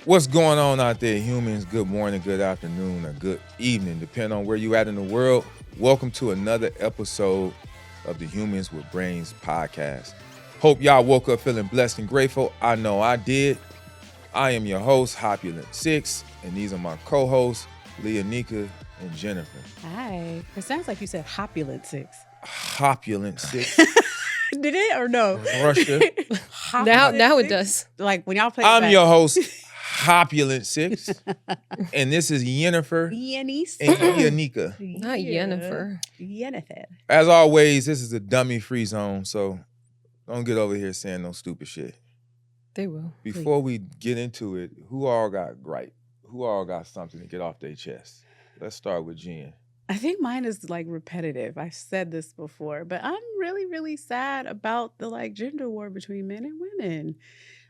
What's going on out there, humans? Good morning, good afternoon, or good evening, depending on where you at in the world. Welcome to another episode of the Humans with Brains podcast. Hope y'all woke up feeling blessed and grateful. I know I did. I am your host, Hopulent Six, and these are my co-hosts, Leonika and Jennifer. Hi. It sounds like you said Hopulent Six. Hopulent Six. Did it or no? Russia. Now it does. Like when y'all play. I'm your host, Hopulent Six, and this is Jennifer Yennies. and Leonika. Not Yennefer. Yennefer. As always, this is a dummy-free zone, so don't get over here saying no stupid shit. They will. Before we get into it, who all got gripe? Who all got something to get off their chest? Let's start with Jen. I think mine is like repetitive. I've said this before, but I'm really, really sad about the like gender war between men and women.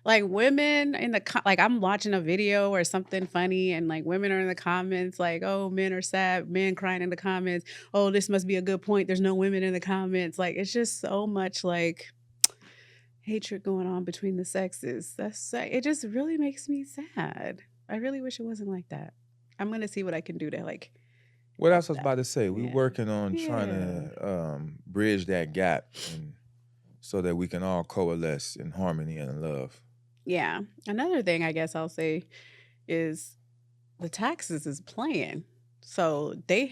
Like women in the like I'm watching a video or something funny and like women are in the comments like, oh, men are sad, men crying in the comments. Oh, this must be a good point. There's no women in the comments. Like it's just so much like hatred going on between the sexes. It just really makes me sad. I really wish it wasn't like that. I'm gonna see what I can do to like. What else I was about to say? We're Yeah. working on trying to bridge that gap so that we can all coalesce in harmony and in love. Yeah. Another thing I guess I'll say is the taxes is playing. So they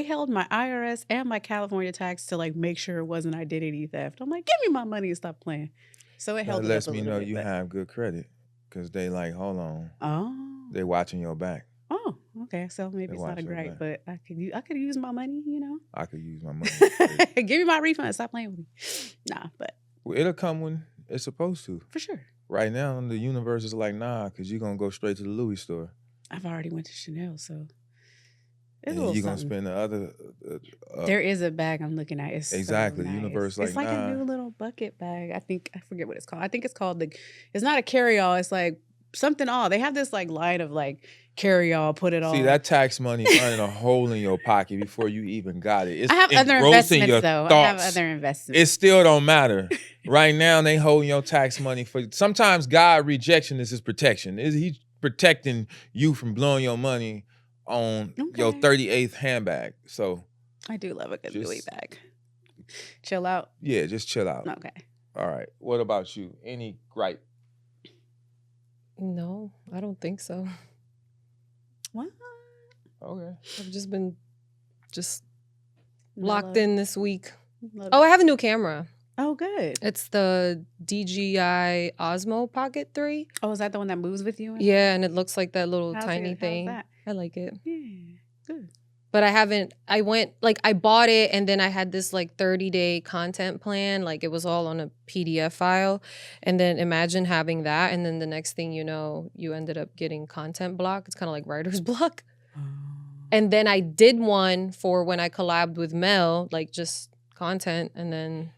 held my IRS and my California tax to like make sure it wasn't identity theft. I'm like, give me my money and stop playing. So it held. That it lets up a me little know bit, you but- have good credit because they like, hold on, Oh. they watching your back. Oh. Okay. So maybe They it's not watch a your gripe, back. but I could use my money. You know. I could use my money. Give me my refund. Stop playing with me. Nah, but Well, it'll come when it's supposed to. for sure. Right now, the universe is like, nah, because you're going to go straight to the Louis store. I've already went to Chanel, so it's a And little you're going to something. spend the other. There is a bag I'm looking at. It's Exactly. So The nice. universe It's like, like nah. a new little bucket bag. I forget what it's called. I think it's called it's not a carry-all. It's like something all. They have this like line of like carry-all, put it all. See, that tax money burning a hole in your pocket before you even got it. It's I have other engrossing investments your though. thoughts. I have other investments. It still don't matter. Right now, they holding your tax money for. Sometimes God rejection is His protection. He's protecting you from blowing your money on your Okay. 38th handbag. So I do love a good Just- Louis bag. Chill out. yeah, just chill out. Okay. All right. What about you? Any gripe? No, I don't think so. What? Okay. I've just been No locked love. in this week. Love. Oh, I have a new camera. Oh, good. It's the DJI Osmo Pocket 3. Oh, is that the one that moves with you? Yeah, and it looks like that little How's tiny it? How's thing. that? I like it. Yeah. Good. But I bought it and then I had this like 30-day content plan. Like it was all on a PDF file. And then imagine having that. And then the next thing you know, you ended up getting content block. It's kind of like writer's block. And then I did one for when I collabed with Mel, like just content, and then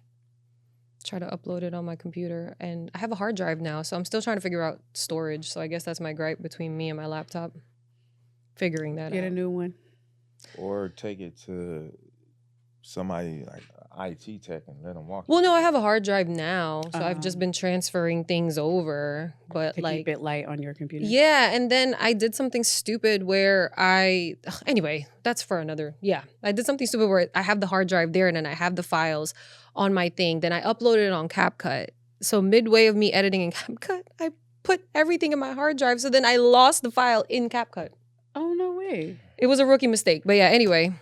try to upload it on my computer. And I have a hard drive now, so I'm still trying to figure out storage. So I guess that's my gripe between me and my laptop. Figuring that Get a out. new one. Or take it to somebody like IT tech and let them walk. Well, you no, I through it. have a hard drive now, so I've just been transferring things over. But To like, keep it light on your computer. yeah, and then I did something stupid where anyway, that's for another. Yeah, I did something stupid where I have the hard drive there and then I have the files on my thing. Then I uploaded it on CapCut. So midway of me editing in CapCut, I put everything in my hard drive. So then I lost the file in CapCut. Oh, no way. It was a rookie mistake. But yeah, anyway,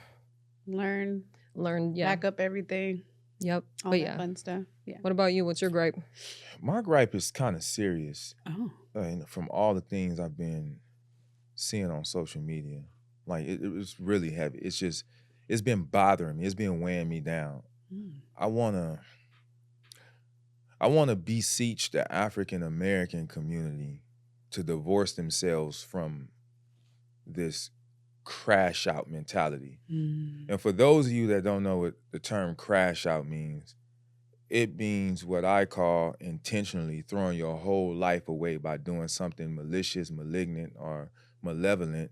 Learned, yeah. back up everything, Yep. all But that yeah. fun stuff. Yeah. What about you? What's your gripe? My gripe is kind of serious. Oh. From all the things I've been seeing on social media, like it was really heavy. It's been bothering me. It's been weighing me down. Mm. I wanna beseech the African American community to divorce themselves from this crash out mentality. Mm. And for those of you that don't know what the term crash out means, it means what I call intentionally throwing your whole life away by doing something malicious, malignant, or malevolent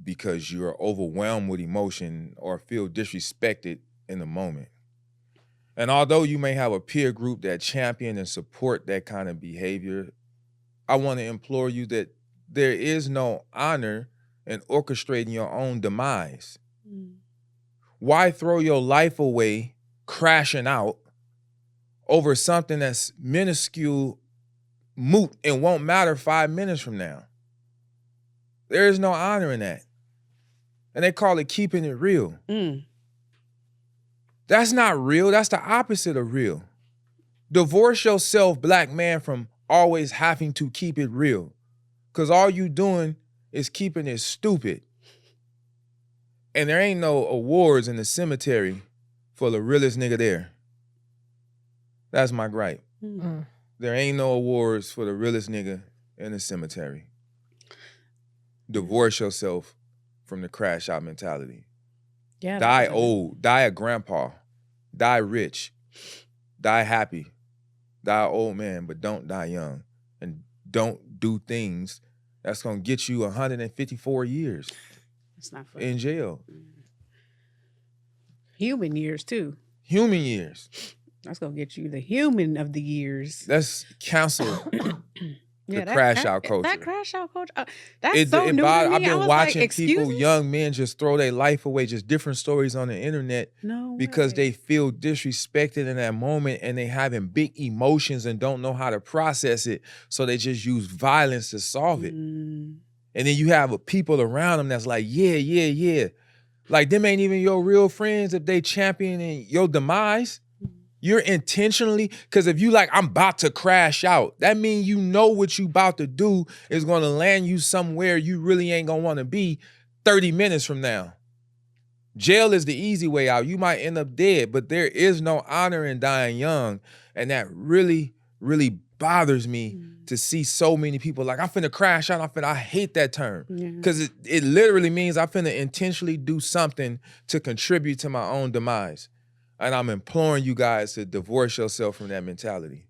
because you're overwhelmed with emotion or feel disrespected in the moment. And although you may have a peer group that champion and support that kind of behavior, I want to implore you that there is no honor in orchestrating your own demise. Why throw your life away crashing out over something that's minuscule, moot, and won't matter 5 minutes from now? There is no honor in that. And they call it keeping it real. That's not real. That's the opposite of real. Divorce yourself, black man, from always having to keep it real. Because all you doing is keeping it stupid. And there ain't no awards in the cemetery for the realest nigga there. That's my gripe. There ain't no awards for the realest nigga in the cemetery. Divorce yourself from the crash out mentality. Yeah. Die old, die a grandpa, die rich, die happy, die an old man, but don't die young. And don't do things that's gonna get you 154 years It's not fun. in jail. Human years too. Human years. That's gonna get you the human of the years. That's cancel the that crash out culture. That crash out culture. That's so new to me. I've been watching excuse people, me? young men, just throw their life away, just different stories on the internet No because way. they feel disrespected in that moment and they having big emotions and don't know how to process it. So they just use violence to solve it. And then you have people around them that's like, yeah. Like them ain't even your real friends if they championing your demise. You're intentionally, because if you like, I'm about to crash out, that means you know what you about to do is going to land you somewhere you really ain't going to want to be 30 minutes from now. Jail is the easy way out. You might end up dead, but there is no honor in dying young. And that really, really bothers me to see so many people like, I'm finna crash out. I hate that term. Because it literally means I'm finna intentionally do something to contribute to my own demise. And I'm imploring you guys to divorce yourself from that mentality.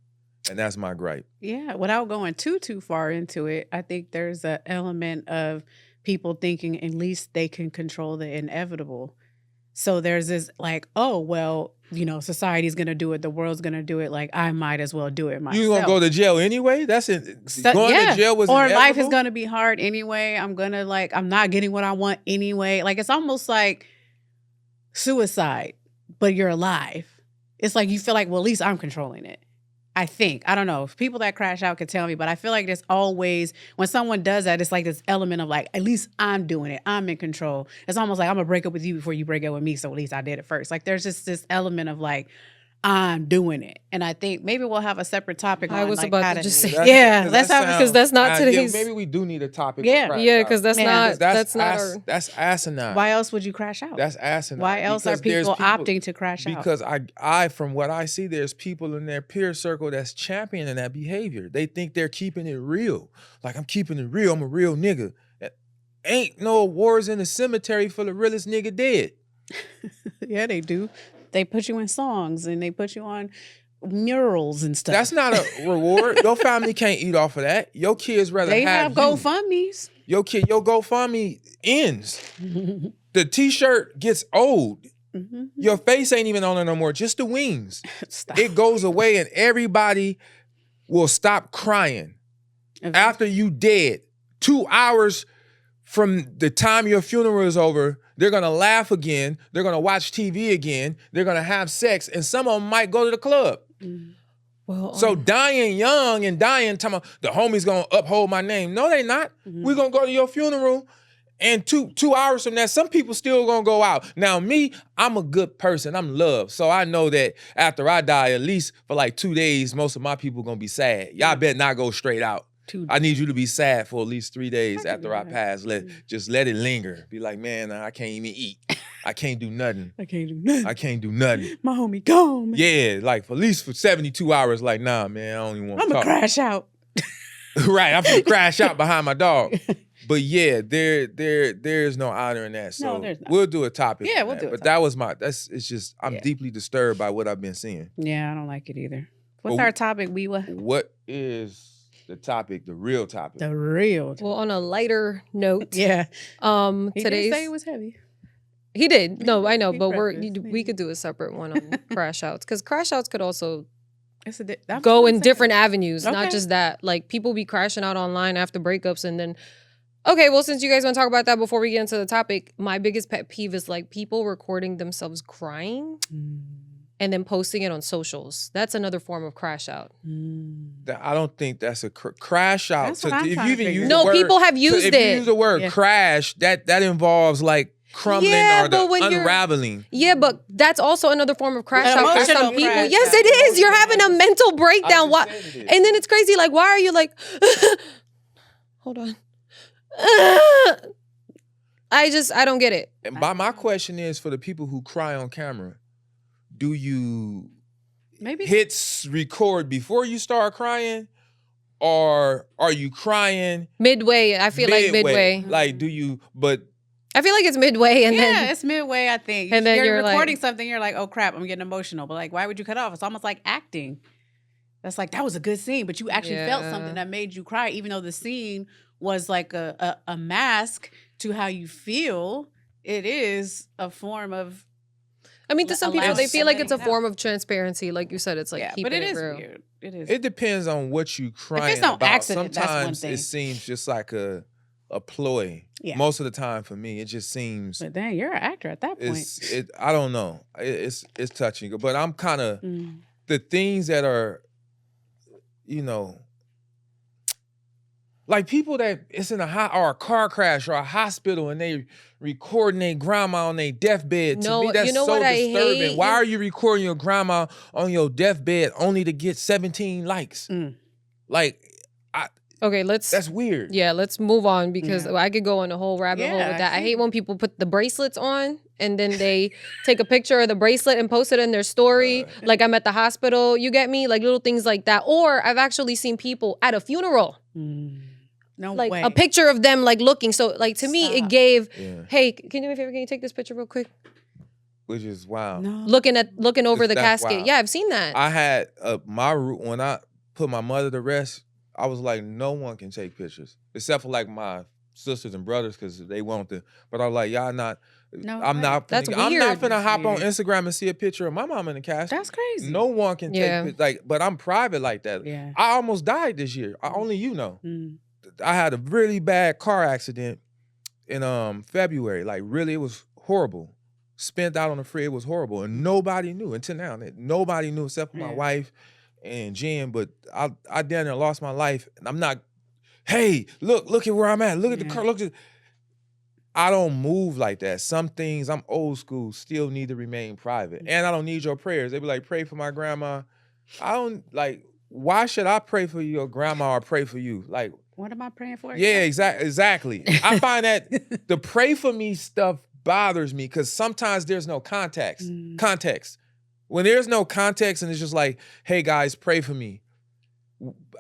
And that's my gripe. Yeah, without going too far into it, I think there's an element of people thinking at least they can control the inevitable. So there's this like, oh, well, you know, society's going to do it. The world's going to do it. Like, I might as well do it myself. You going to go to jail anyway? That's it. Going to jail was Or inevitable? life is going to be hard anyway. I'm not getting what I want anyway. Like, it's almost like suicide, but you're alive. It's like you feel like, well, at least I'm controlling it. I think. I don't know. If people that crash out could tell me, but I feel like there's always, when someone does that, it's like this element of like, at least I'm doing it. I'm in control. It's almost like I'm going to break up with you before you break up with me, so at least I did it first. Like there's just this element of like, I'm doing it. And I think maybe we'll have a separate topic I on was like about how to just say let's have because that's not today's. maybe we do need a topic. Yeah. Because that's not that's not our. That's asinine. Why else would you crash out? That's asinine. Why else are Because people opting to crash out? Because I, from what I see, there's people in their peer circle that's championing that behavior. They think they're keeping it real. Like, I'm keeping it real. I'm a real nigga. Ain't no awards in the cemetery for the realest nigga dead. Yeah, they do. They put you in songs and they put you on murals and stuff. That's not a reward. Your family can't eat off of that. Your kids rather they have have GoFundMes. Your GoFundMe ends. The t-shirt gets old. Your face ain't even on it no more. Just the wings. Stop. It goes away and everybody will stop crying. After you dead, 2 hours from the time your funeral is over, they're going to laugh again. They're going to watch TV again. They're going to have sex. And some of them might go to the club. Well, So dying young and dying, talking about the homie's going to uphold my name. No, they not. We're going to go to your funeral. And two hours from that, some people still going to go out. Now, me, I'm a good person. I'm loved. So I know that after I die, at least for like 2 days, most of my people going to be sad. Y'all better not go straight out. I need you to be sad for at least 3 days after I pass. Just let it linger. Be like, man, I can't even eat. I can't do nothing. I can't do nothing. I can't do nothing. My homie gone, man. Yeah, like for at least for 72 hours, like, nah, man, I don't even want to I'm talk. going to crash out. Right, I'm gonna crash out behind my dog. But yeah, there's no honor in that. So No, there's not. we'll do a topic. Yeah, on we'll that. do a But topic. that was it's just, I'm Yeah. deeply disturbed by what I've been seeing. Yeah, I don't like it either. What's But our topic? What is the topic, the real topic? The real. well, on a lighter note, Yeah. He today's did say it was heavy. he did. No, I know, He but prefaced, we could do a separate one on crash outs because crash outs could also It's that's go what I'm in saying. different avenues, Okay. not just that. Like people be crashing out online after breakups and then okay, well, since you guys want to talk about that before we get into the topic, my biggest pet peeve is like people recording themselves crying and then posting it on socials. That's another form of crash out. I don't think that's a crash out. That's what I'm if trying you to even figure use out. No, the word, people have used if you it. use the word Yeah. crash, that involves like crumbling Yeah, or but the when you're- unraveling. Yeah, but that's also another form of crash An out for some emotional people. crash Yes, out. it is. You're having a mental breakdown. Why? said it is. And then it's crazy. Like, why are you like? Hold on. I don't get it. And my question is for the people who cry on camera, do you Maybe hit record before you start crying, or are you crying Midway, I feel like midway. Like, do you? But I feel like it's midway, and yeah, then it's midway, I think. and then you're like- recording something, you're like, oh crap, I'm getting emotional. But like, why would you cut off? It's almost like acting. That's like, that was a good scene, but you actually felt Yeah. something that made you cry, even though the scene was like a mask to how you feel. It is a form of I mean, to some people, allows they feel like it's a somebody to form of transparency. Like you said, it's like yeah, keeping but it it is real. weird. It is. it depends on what you crying no about. accident, that's one Sometimes thing. it seems just like a ploy. Yeah. Most of the time for me, it just seems But dang, you're an actor at that point. I don't know. It's touching, but I'm kind of Mm. the things that are, you know, like people that it's in or a car crash or a hospital and they recording their grandma on their deathbed. No, to me, that's you know so what I disturbing. hate? Why are you recording your grandma on your deathbed only to get 17 likes? Mm. Like, Okay, that's weird. Yeah, let's move on because Yeah. I could go on a whole rabbit hole Yeah, with I that. I see. hate when people put the bracelets on and then they take a picture of the bracelet and post it in their story. Like I'm at the hospital, you get me? Like little things like that. Or I've actually seen people at a funeral, No like way. a picture of them like looking. So like to me, it Stop. gave, Yeah. hey, can you do me a favor? Can you take this picture real quick? Which is wow. No. Looking over the That's casket. wild. Yeah, I've seen that. I had my route when I put my mother to rest. I was like, no one can take pictures except for like my sisters and brothers because they want to. But I was like, y'all not. No I'm way. not. That's I'm not weird. finna hop on Weird. Instagram and see a picture of my mom in the casket. That's crazy. No one can Yeah. take like. But I'm private like that. Yeah. I almost died this year. Only you know. Mm. I had a really bad car accident in February. Like really, it was horrible. Spent out on the freeway, it was horrible, and nobody knew until now. Nobody knew except for my Yeah. wife and Jen. But I down there lost my life, and I'm not. Hey, look at where I'm at. Look at the Yeah. car. Look at. I don't move like that. Some things I'm old school, still need to remain private, and I don't need your prayers. They be like, pray for my grandma. I don't like. Why should I pray for your grandma or pray for you? Like, What am I praying for? yeah, exactly. I find that the pray for me stuff bothers me because sometimes there's no context. When there's no context and it's just like, hey guys, pray for me.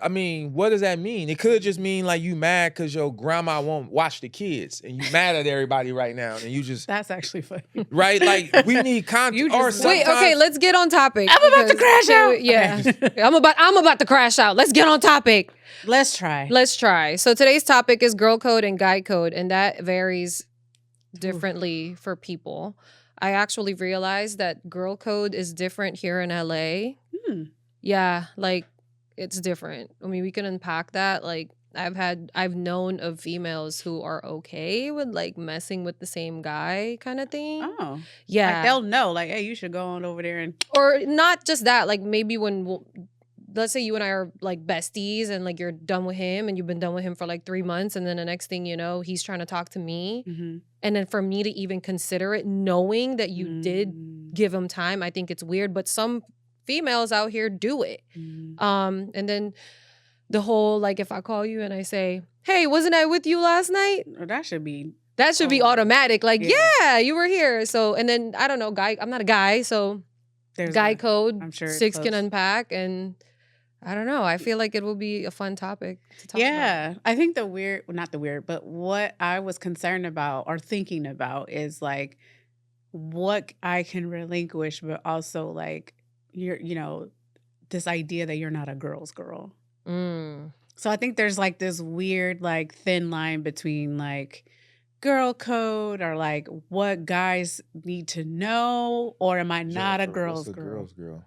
I mean, what does that mean? It could just mean like you mad because your grandma won't watch the kids and you mad at everybody right now and you just That's actually funny. right. Like we need context. You Or just- Wait, okay, sometimes- let's get on topic. I'm about to because- crash out. Yeah, Okay. I'm about to crash out. Let's get on topic. Let's try. Let's try. So today's topic is girl code and guy code, and that varies differently for people. I actually realized that girl code is different here in LA. Hmm. Yeah, like it's different. I mean, we can unpack that. Like I've known of females who are okay with like messing with the same guy kind of thing. Oh. Yeah. Like they'll know, like, hey, you should go on over there and Or not just that, like maybe let's say you and I are like besties and like you're done with him and you've been done with him for like 3 months and then the next thing you know, he's trying to talk to me. And then for me to even consider it, knowing that you did give him time, I think it's weird. But some females out here do it. And then the whole, like if I call you and I say, hey, wasn't I with you last night? That should be That should be Oh, automatic. Like, yeah. yeah, you were here. So, and then I don't know, I'm not a guy. So there's guy a- code, I'm sure it's 6 can close. unpack. And I don't know. I feel like it will be a fun topic to talk about. Yeah, I think not the weird, but what I was concerned about or thinking about is like what I can relinquish, but also like this idea that you're not a girl's girl. Mm. So I think there's like this weird like thin line between like girl code or like what guys need to know, or am I not a Jennifer, girl's what's girl? girl?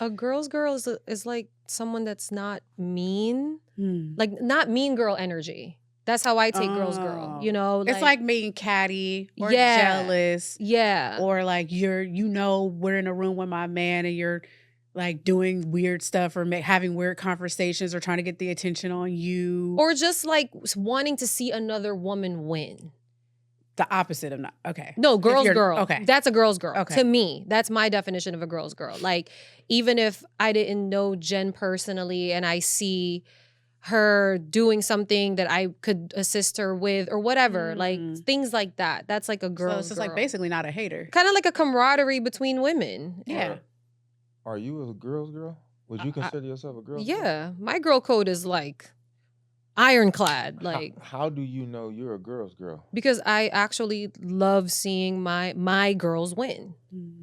A girl's girl is like someone that's not mean, Hmm. like not mean girl energy. That's how I take girl's girl. You know, it's like being catty or Yeah. jealous, yeah, or like we're in a room with my man and you're like doing weird stuff or having weird conversations or trying to get the attention on you. or just like wanting to see another woman win. The opposite of not. Okay. No, girl's girl. Okay. That's a girl's girl. Okay. To me, that's my definition of a girl's girl. Like, even if I didn't know Jen personally and I see her doing something that I could assist her with or whatever, like things like that. That's like a girl's So it's just girl. like basically not a hater. Kind of like a camaraderie between women. Yeah. Are you a girl's girl? Would you consider yourself a girl's girl? Yeah. My girl code is like ironclad. Like, how do you know you're a girl's girl? because I actually love seeing my girls win.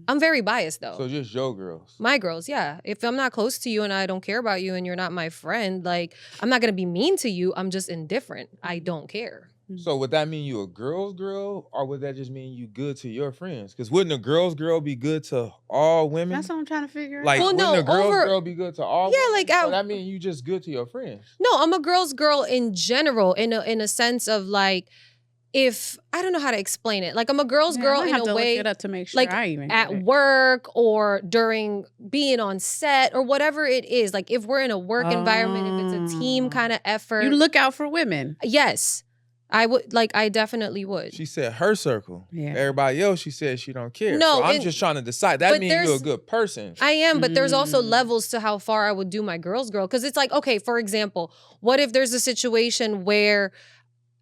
I'm very biased though. So just your girls. My girls, yeah. If I'm not close to you and I don't care about you and you're not my friend, like, I'm not gonna be mean to you. I'm just indifferent. I don't care. So would that mean you a girl's girl, or would that just mean you good to your friends? Because wouldn't a girl's girl be good to all women? That's what I'm trying to figure Like, out. Well, wouldn't no, a girl's over- girl be good to all? Yeah, women? like, So that mean you just good to your friends. No, I'm a girl's girl in general, in a sense of like, if I don't know how to explain it. Like, I'm a girl's Yeah, I girl might in have a to way, look it up to make sure like, I even get at it. work or during being on set or whatever it is. Like, if we're in a work environment, if it's a team kind of effort. You look out for women. Yes. I would, like, I definitely would. She said her circle. Yeah. Everybody else, she said she don't care. No, so I'm and- just trying to decide. That but means you're a there's- good person. I am, but there's also Mm. levels to how far I would do my girl's girl. Because it's like, okay, for example, what if there's a situation where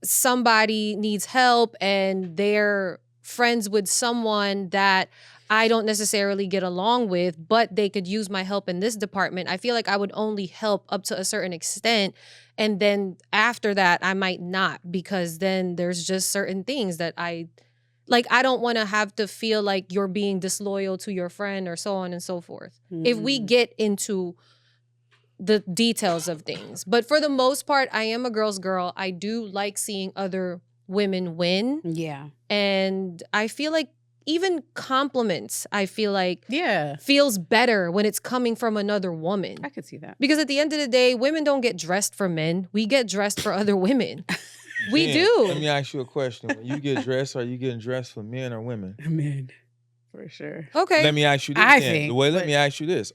somebody needs help and they're friends with someone that I don't necessarily get along with, but they could use my help in this department? I feel like I would only help up to a certain extent. And then after that, I might not, because then there's just certain things that I don't want to have to feel like you're being disloyal to your friend or so on and so forth. If we get into the details of things. But for the most part, I am a girl's girl. I do like seeing other women win. Yeah. And I feel like even compliments, I feel like Yeah. feels better when it's coming from another woman. I could see that. Because at the end of the day, women don't get dressed for men. We get dressed for other women. We Jen, do. Let me ask you a question. When you get dressed, are you getting dressed for men or women? Men. For sure. Okay. Let me ask you this. I then. think, Let but- me ask you this.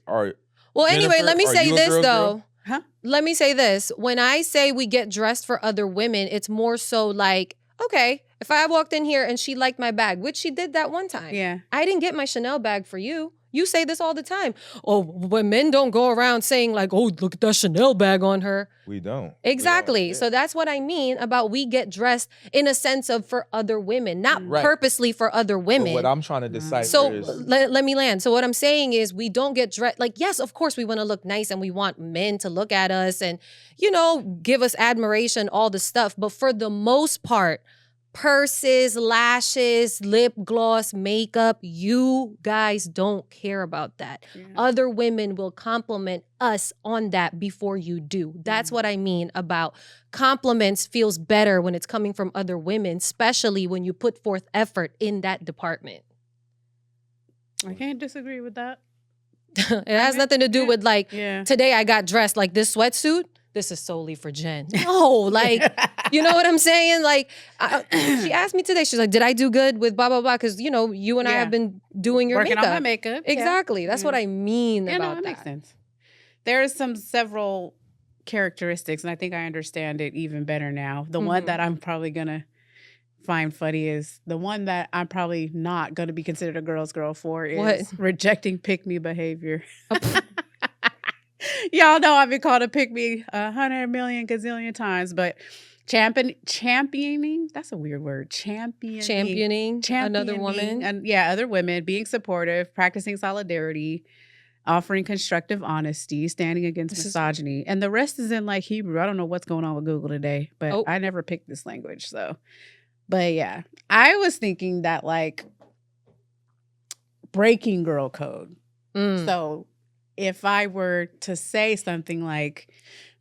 Well, anyway, Jennifer, let me are say you a this girl's though. girl? Huh? Let me say this. When I say we get dressed for other women, it's more so like, okay, if I walked in here and she liked my bag, which she did that one time. Yeah. I didn't get my Chanel bag for you. You say this all the time. Oh, when men don't go around saying like, oh, look at that Chanel bag on her. We don't. Exactly. Yeah. So that's what I mean about we get dressed in a sense of for other women, not Right. purposely for other But women. what I'm trying to decipher So is let me land. So what I'm saying is we don't get dressed. Like, yes, of course we want to look nice and we want men to look at us and, give us admiration, all the stuff. But for the most part, purses, lashes, lip gloss, makeup, you guys don't care about that. Yeah. Other women will compliment us on that before you do. That's what I mean about compliments feels better when it's coming from other women, especially when you put forth effort in that department. I can't disagree with that. It has nothing to do with like, Yeah. today I got dressed like this sweatsuit. This is solely for Jen. No, like, you know what I'm saying? Like, she asked me today, she's like, did I do good with blah, blah, blah? Because, you and I Yeah. have been doing your Working makeup. on my makeup. Yeah. Exactly. That's what I mean Yeah, no, about that that. makes sense. There's several characteristics, and I think I understand it even better now. The one Mhm. that I'm probably gonna find funny is the one that I'm probably not gonna be considered a girl's girl for is What? rejecting pick me behavior. Y'all know I've been called a pick me 100 million gazillion times, but championing, that's a weird word. Championing another woman. And other women, being supportive, practicing solidarity, offering constructive honesty, standing against This is- misogyny. And the rest is in like Hebrew. I don't know what's going on with Google today, but Oh. I never picked this language. So, but yeah, I was thinking that like breaking girl code. Mm. So if I were to say something like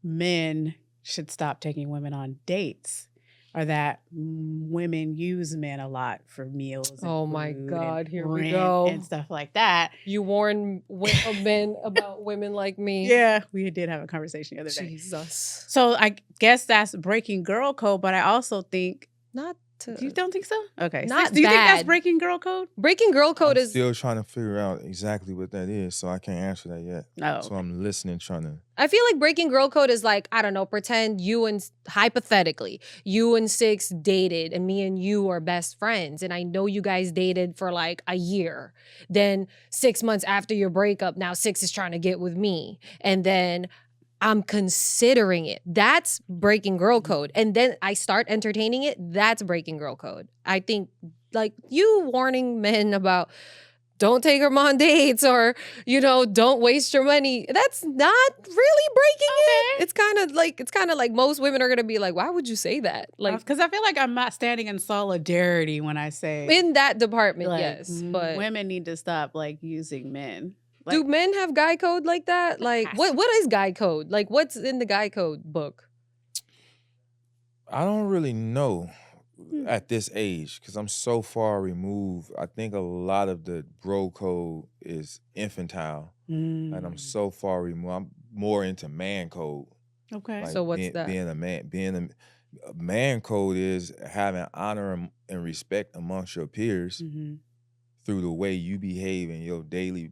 men should stop taking women on dates, are that women use men a lot for meals. And Oh my food God, and here we rent go. and stuff like that. You warn men about women like me. Yeah, we did have a conversation the other day. Jesus. So I guess that's breaking girl code, but I also think Not to. you don't think so? Okay. Not Sis, do you think that's bad. breaking girl code? Breaking girl code I'm is. still trying to figure out exactly what that is, so I can't answer that yet. No. So I'm listening, trying to. I feel like breaking girl code is like, I don't know, pretend hypothetically, you and Six dated and me and you are best friends. And I know you guys dated for like a year. Then 6 months after your breakup, now Six is trying to get with me. And then I'm considering it. That's breaking girl code. And then I start entertaining it. That's breaking girl code. I think like you warning men about don't take them on dates or, don't waste your money. That's not really breaking it. It's kind of like most women are going to be like, why would you say that? Like, Because I feel like I'm not standing in solidarity when I say in that department, like, yes. But women need to stop like using men. Like, do men have guy code like that? Like, Has what is guy code? Like, what's in the guy code book? I don't really know at this age because I'm so far removed. I think a lot of the bro code is infantile, and I'm so far removed. I'm more into man code. Okay. Like So what's that? Being a man, a man code is having honor and respect amongst your peers through the way you behave in your daily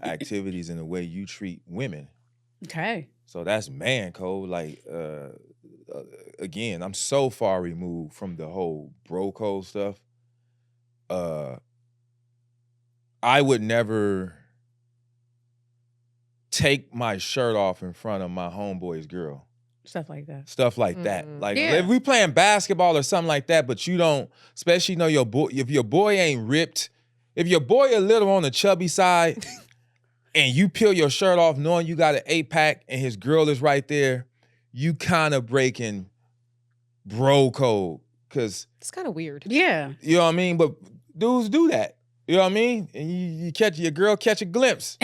activities and the way you treat women. Okay. So that's man code. Like, again, I'm so far removed from the whole bro code stuff. I would never take my shirt off in front of my homeboy's girl. Stuff like that. Stuff like that. Like Yeah. if we playing basketball or something like that, but you don't, especially your boy, if your boy ain't ripped, if your boy a little on the chubby side and you peel your shirt off knowing you got an 8-pack and his girl is right there, you kind of breaking bro code. Cause It's kind of weird. Yeah. you know what I mean? But dudes do that. You know what I mean? And you catch your girl catch a glimpse.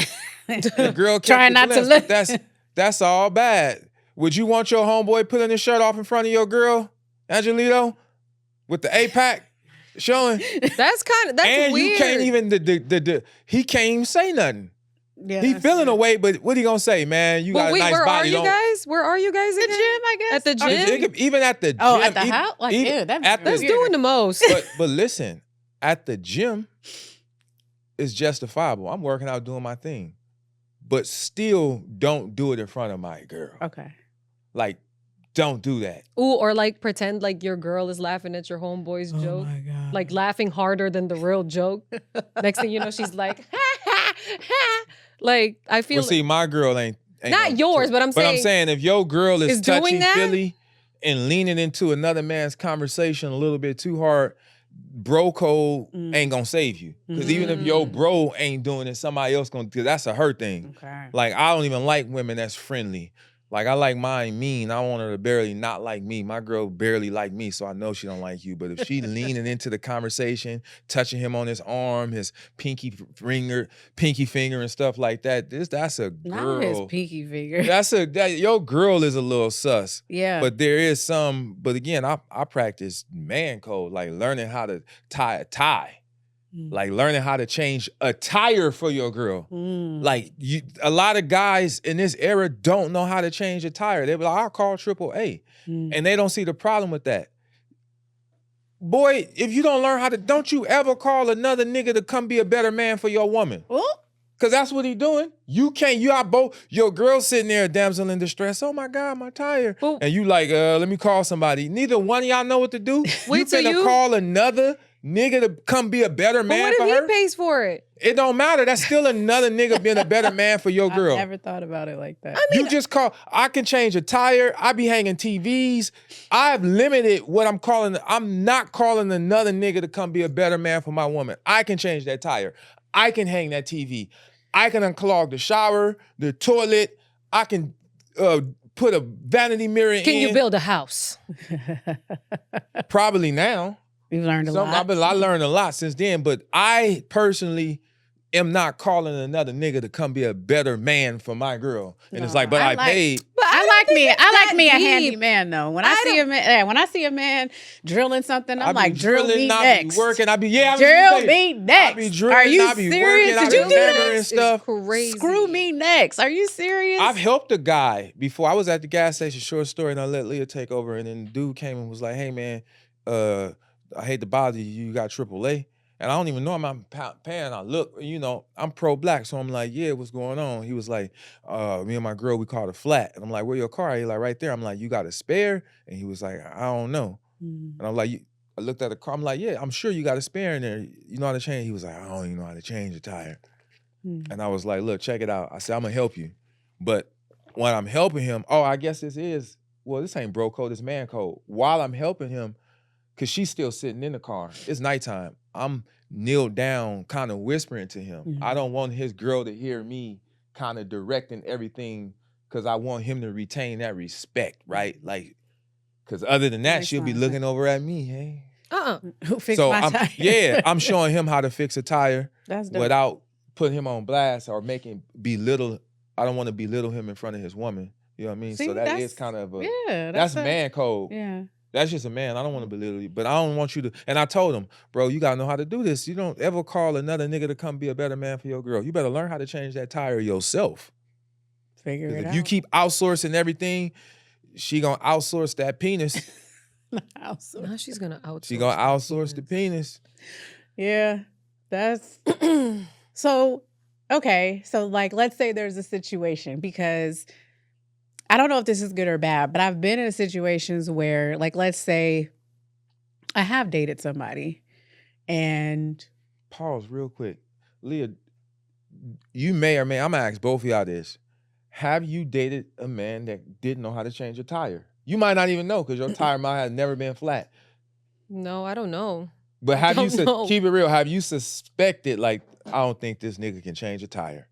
The girl catch Try a not to glimpse, look. but that's all bad. Would you want your homeboy putting his shirt off in front of your girl, Angelito, with the 8-pack showing? That's And weird. you can't even he can't even say nothing. Yeah. He that's feeling it. away, but what he gonna say, man? You But got a wait, nice where body. are you guys? Where are you guys The again? gym, I guess. At the Or- gym? Even at the gym. Oh, at the even- house? Like, even ew, that'd be at the- That's weird. doing the most. but listen, at the gym, it's justifiable. I'm working out doing my thing. But still don't do it in front of my girl. Okay. Like, don't do that. Ooh, or like pretend like your girl is laughing at your homeboy's joke. God. Like laughing harder than the real joke. Next thing you know, she's like, ha, ha, ha. Like, I feel Well, see, my girl ain't not gonna- yours, but I'm saying if your girl is is doing that? touchy-feely and leaning into another man's conversation a little bit too hard, bro code ain't gonna save you. Because even if your bro ain't doing it, somebody else gonna, because that's a her thing. Okay. Like, I don't even like women that's friendly. Like, I like mine mean. I want her to barely not like me. My girl barely like me, so I know she don't like you. But if she leaning into the conversation, touching him on his arm, his pinky finger, and stuff like that, that's a Not his girl. pinky finger. Your girl is a little sus. Yeah. But there is some, but again, I practice man code, like learning how to tie a tie. Like learning how to change a tire for your girl. Like a lot of guys in this era don't know how to change a tire. They be like, I'll call AAA. And they don't see the problem with that. Boy, if you don't learn how to, don't you ever call another nigga to come be a better man for your woman. Oh. Cause that's what he doing. You are both, your girl sitting there, damsel in distress. Oh my God, my tire. Well- and you like, let me call somebody. Neither one of y'all know what to do. Wait till finna you- call another nigga to come be a better but man what for if her? he pays for it? It don't matter. That's still another nigga being a better man for your girl. I never thought about it like that. You just call, I can change a tire. I be hanging TVs. I've limited what I'm calling. I'm not calling another nigga to come be a better man for my woman. I can change that tire. I can hang that TV. I can unclog the shower, the toilet. I can put a vanity mirror in. Can you build a house? Probably now. We've learned a lot. I learned a lot since then, but I personally am not calling another nigga to come be a better man for my girl. And it's No, like, but I I like- paid. But I I like me a that handy deep. man though. When I I see a man drilling something, I'm like, drill me I next. be working. I be drill me next. I be drilling. Are you I be serious? working. I Did be you do that? hammering stuff. Crazy. Screw me next. Are you serious? I've helped a guy before. I was at the gas station, short story, and I let Leah take over. And then the dude came and was like, "Hey man, I hate to bother you. You got AAA?" And I don't even know him. I'm paying. I look, I'm pro-black, so I'm like, "Yeah, what's going on?" He was like, "Me and my girl, we called a flat." And I'm like, "Where your car?" He's like, "Right there." I'm like, "You got a spare?" And he was like, "I don't know." Mm. And I'm like, I looked at the car. I'm like, "Yeah, I'm sure you got a spare in there. You know how to change?" He was like, "I don't even know how to change a tire." And I was like, "Look, check it out." I said, "I'm gonna help you." But when I'm helping him, I guess this ain't bro code, it's man code. While I'm helping him, because she's still sitting in the car, it's nighttime, I'm kneeled down, kind of whispering to him. I don't want his girl to hear me kind of directing everything, because I want him to retain that respect, right? Like, because other than that, she'll be looking over at me, hey. Who fixed my tire? I'm showing him how to fix a tire That's dope. without putting him on blast or making belittle. I don't want to belittle him in front of his woman. You know what I mean? See, so that is kind of that's man code. Yeah. That's just a man. I don't want to belittle you, but I don't want you to. And I told him, bro, you gotta know how to do this. You don't ever call another nigga to come be a better man for your girl. You better learn how to change that tire yourself. Figure it out. If you keep outsourcing everything, she gonna outsource that penis. Now she's gonna outsource. She gonna outsource the penis. Yeah, that's so. Okay, so like, let's say there's a situation, because I don't know if this is good or bad, but I've been in situations where, like, let's say I have dated somebody and Pause real quick. Leah, you may or may, I'm gonna ask both of y'all this. Have you dated a man that didn't know how to change a tire? You might not even know, because your tire might have never been flat. No, I don't know. But have you know. keep it real? Have you suspected, like, I don't think this nigga can change a tire?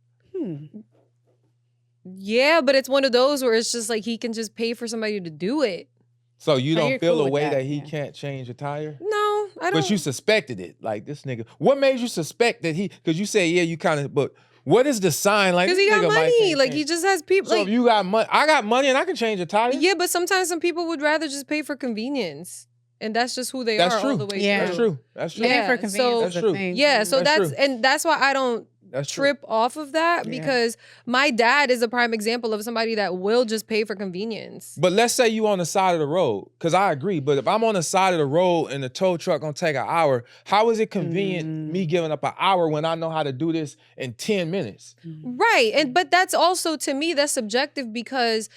Yeah, but it's one of those where it's just like he can just pay for somebody to do it. So you So don't you're feel cool a with way that, that he yeah. can't change a tire? No, I don't. But you suspected it, like, this nigga. What made you suspect that because you say, yeah, you kind of, but what is the sign? Like, because this he got nigga might money. can't Like, change. he just has people. So Like, if you got money, I got money and I can change a tire. yeah, but sometimes some people would rather just pay for convenience. And that's just who they That's are true. all the way Yeah. That's through. true. That's true. Yeah, for convenience so- is a That's true. thing. Yeah, so That's true. that's why I don't That's true. trip off of that, Yeah. because my dad is a prime example of somebody that will just pay for convenience. But let's say you on the side of the road, because I agree. But if I'm on the side of the road and the tow truck gonna take an hour, how is it convenient me giving up an hour when I know how to do this in 10 minutes? Right. But that's also, to me, that's subjective, because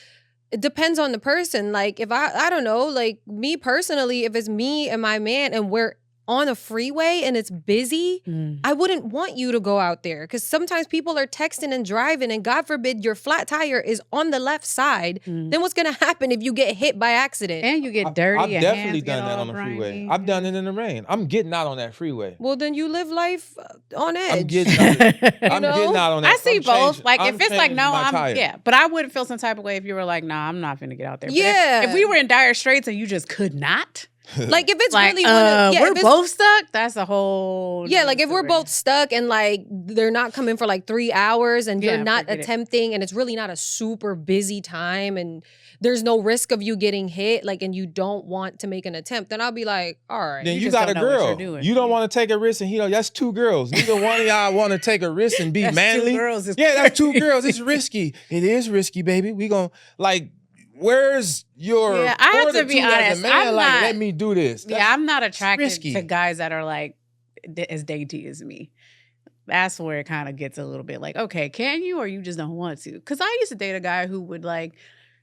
it depends on the person. Like, if I don't know, like, me personally, if it's me and my man and we're on a freeway and it's busy, I wouldn't want you to go out there, because sometimes people are texting and driving, and God forbid your flat tire is on the left side. Then what's gonna happen if you get hit by accident? And you get dirty. I've your definitely hands get done that all on the freeway. grimy. I've done it in the rain. I'm getting out on that freeway. Well, then you live life on edge. I'm getting out. I'm know? getting out on that. I see I'm both. changing- Like, I'm if it's like, changing no, my tire. yeah. But I wouldn't feel some type of way if you were like, nah, I'm not finna get out there. But Yeah. if we were in dire straits and you just could not, Like, if it's like, really one of, we're if it's- both stuck, that's a whole. Yeah, like, if we're story. both stuck and like they're not coming for like 3 hours and Yeah, you're not forget it. attempting, and it's really not a super busy time and there's no risk of you getting hit, like, and you don't want to make an attempt, then I'll be like, all right. Then You you just got a don't know what you're girl. doing. You don't want to take a risk, and that's two girls. Neither one of y'all want to take a risk and be That's manly. two girls. Is Yeah, that's two crazy. girls. It's risky. It is risky, baby. We gonna where's your Yeah, I have to be fortitude as a honest, man? I'm Like, not- let me do this. Yeah, I'm not attracted risky. to guys that are like as dainty as me. That's where it kind of gets a little bit like, okay, can you, or you just don't want to? Because I used to date a guy who would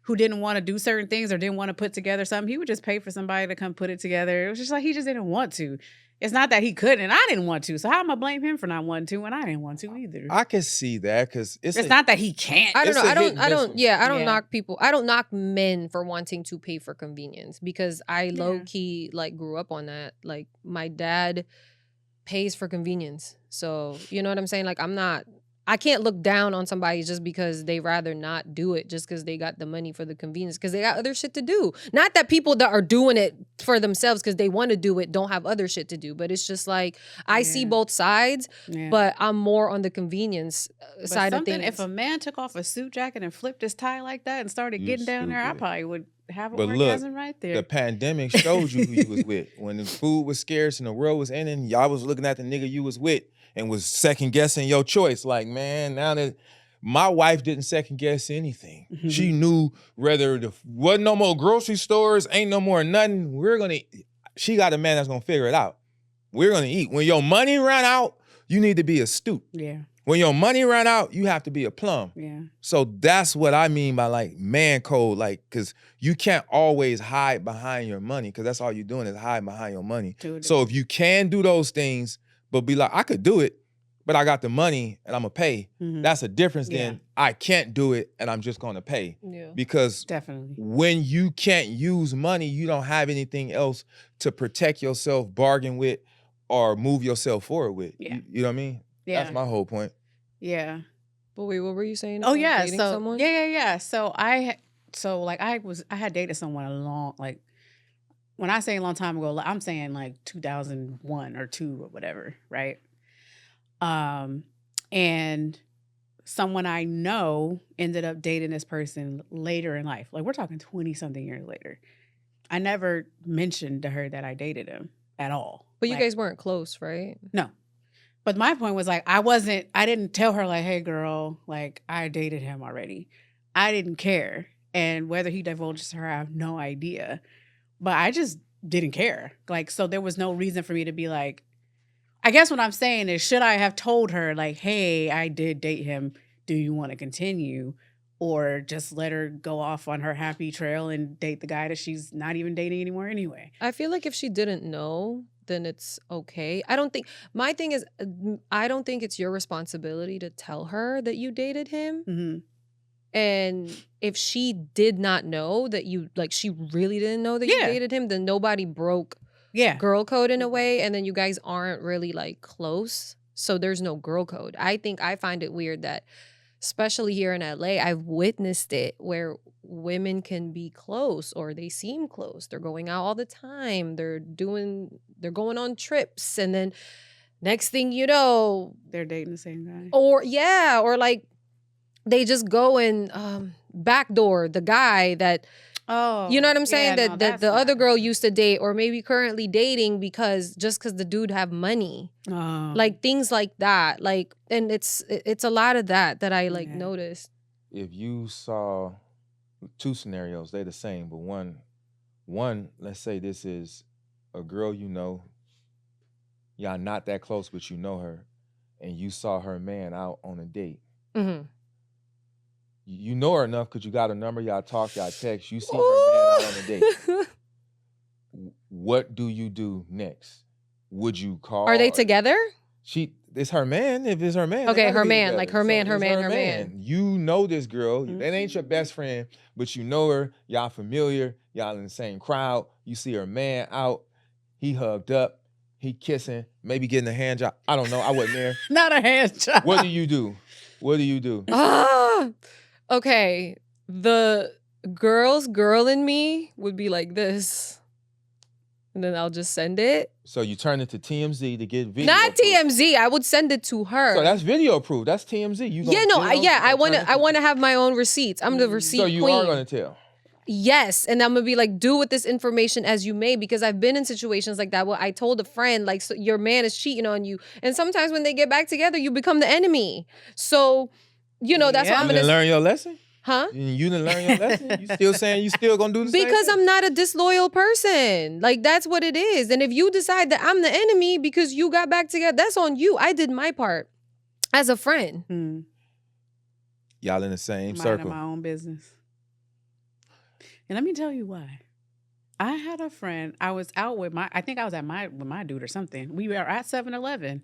who didn't want to do certain things or didn't want to put together something. He would just pay for somebody to come put it together. It was just like he just didn't want to. It's not that he couldn't, I didn't want to. So how am I blame him for not wanting to when I didn't want to either? I can see that because it's not that he can't. I don't It's know. a I hit don't. and I miss don't. one. Yeah, I don't Yeah. knock people. I don't knock men for wanting to pay for convenience, because I Yeah. low key like grew up on that. Like, my dad pays for convenience, so you know what I'm saying. Like, I can't look down on somebody just because they rather not do it, just because they got the money for the convenience, because they got other shit to do. Not that people that are doing it for themselves because they want to do it, don't have other shit to do. But it's just like I see Yeah. both sides, Yeah. but I'm more on the convenience But side of something, things. if a man took off a suit jacket and flipped his tie like that and started You getting down there, I stupid. probably would have an But look, orgasm right there. The pandemic showed you who you was with. When the food was scarce and the world was ending, y'all was looking at the nigga you was with and was second guessing your choice. Like, man, now that my wife didn't second guess anything. She knew whether the wasn't no more grocery stores, ain't no more nothing. She got a man that's gonna figure it out. We're gonna eat. When your money run out, you need to be astute. Yeah. When your money run out, you have to be a plum. Yeah. So that's what I mean by like man code, like, because you can't always hide behind your money, because that's all you're doing is hide behind your money. So if you can do those things, but be like, I could do it, but I got the money and I'm gonna pay. That's a difference than I can't do it and I'm just gonna pay. Yeah. Because Definitely. when you can't use money, you don't have anything else to protect yourself, bargain with, or move yourself forward with. Yeah. You know what I mean? Yeah. That's my whole point. Yeah. But wait, what were you saying? Oh about yeah. dating So someone? yeah. So I had dated someone a long, like, when I say a long time ago, like, I'm saying like 2001 or 2 or whatever, right? And someone I know ended up dating this person later in life. Like, we're talking 20 something years later. I never mentioned to her that I dated him at all. But you Like, guys weren't close, right? no. But my point was, like, I didn't tell her, like, hey girl, like, I dated him already. I didn't care. And whether he divulged to her, I have no idea. But I just didn't care. Like, so there was no reason for me to be like, I guess what I'm saying is, should I have told her, like, hey, I did date him. Do you want to continue? Or just let her go off on her happy trail and date the guy that she's not even dating anymore anyway? I feel like if she didn't know, then it's okay. My thing is, I don't think it's your responsibility to tell her that you dated him. Mm-hmm. And if she did not know that she really didn't know that you dated him, then nobody broke girl code in a way. And then you guys aren't really like close. So there's no girl code. I find it weird that, especially here in LA, I've witnessed it where women can be close or they seem close. They're going out all the time. They're going on trips. And then next thing you know, they're dating the same guy. Or like they just go and backdoor the guy that, you know what I'm saying? That the other girl used to date or maybe currently dating because the dude have money. Like things like that. Like, and it's a lot of that I like noticed. If you saw 2 scenarios, they're the same, but one, let's say this is a girl you know, y'all not that close, but you know her, and you saw her man out on a date. Mm-hmm. You know her enough because you got her number, y'all talk, y'all text, you see her man out on a date. What do you do next? Would you call? Are they together? It's her man. If it's her man. Okay, her man. Like her man. You know this girl. That ain't your best friend, but you know her. Y'all familiar. Y'all in the same crowd. You see her man out. He hugged up. He kissing. Maybe getting a hand job. I don't know. I wasn't there. Not a hand job. What do you do? What do you do? Okay. The girl in me would be like this. And then I'll just send it. So you turn it to TMZ to get video. Not proof. TMZ. I would send it to her. So that's video proof. That's TMZ. I want to have my own receipts. I'm the receipt So you queen. are going to tell. Yes, and I'm gonna be like, do with this information as you may, because I've been in situations like that where I told a friend, like, so your man is cheating on you, and sometimes when they get back together, you become the enemy. So, that's why I'm gonna learn your lesson. Huh? You didn't learn your lesson? You still saying you still gonna do the same because thing? I'm not a disloyal person. Like, that's what it is. And if you decide that I'm the enemy because you got back together, that's on you. I did my part as a friend. Y'all in the same circle. Minding my own business. And let me tell you why. I had a friend. I was out with I think I was with my dude or something. We were at 7-Eleven.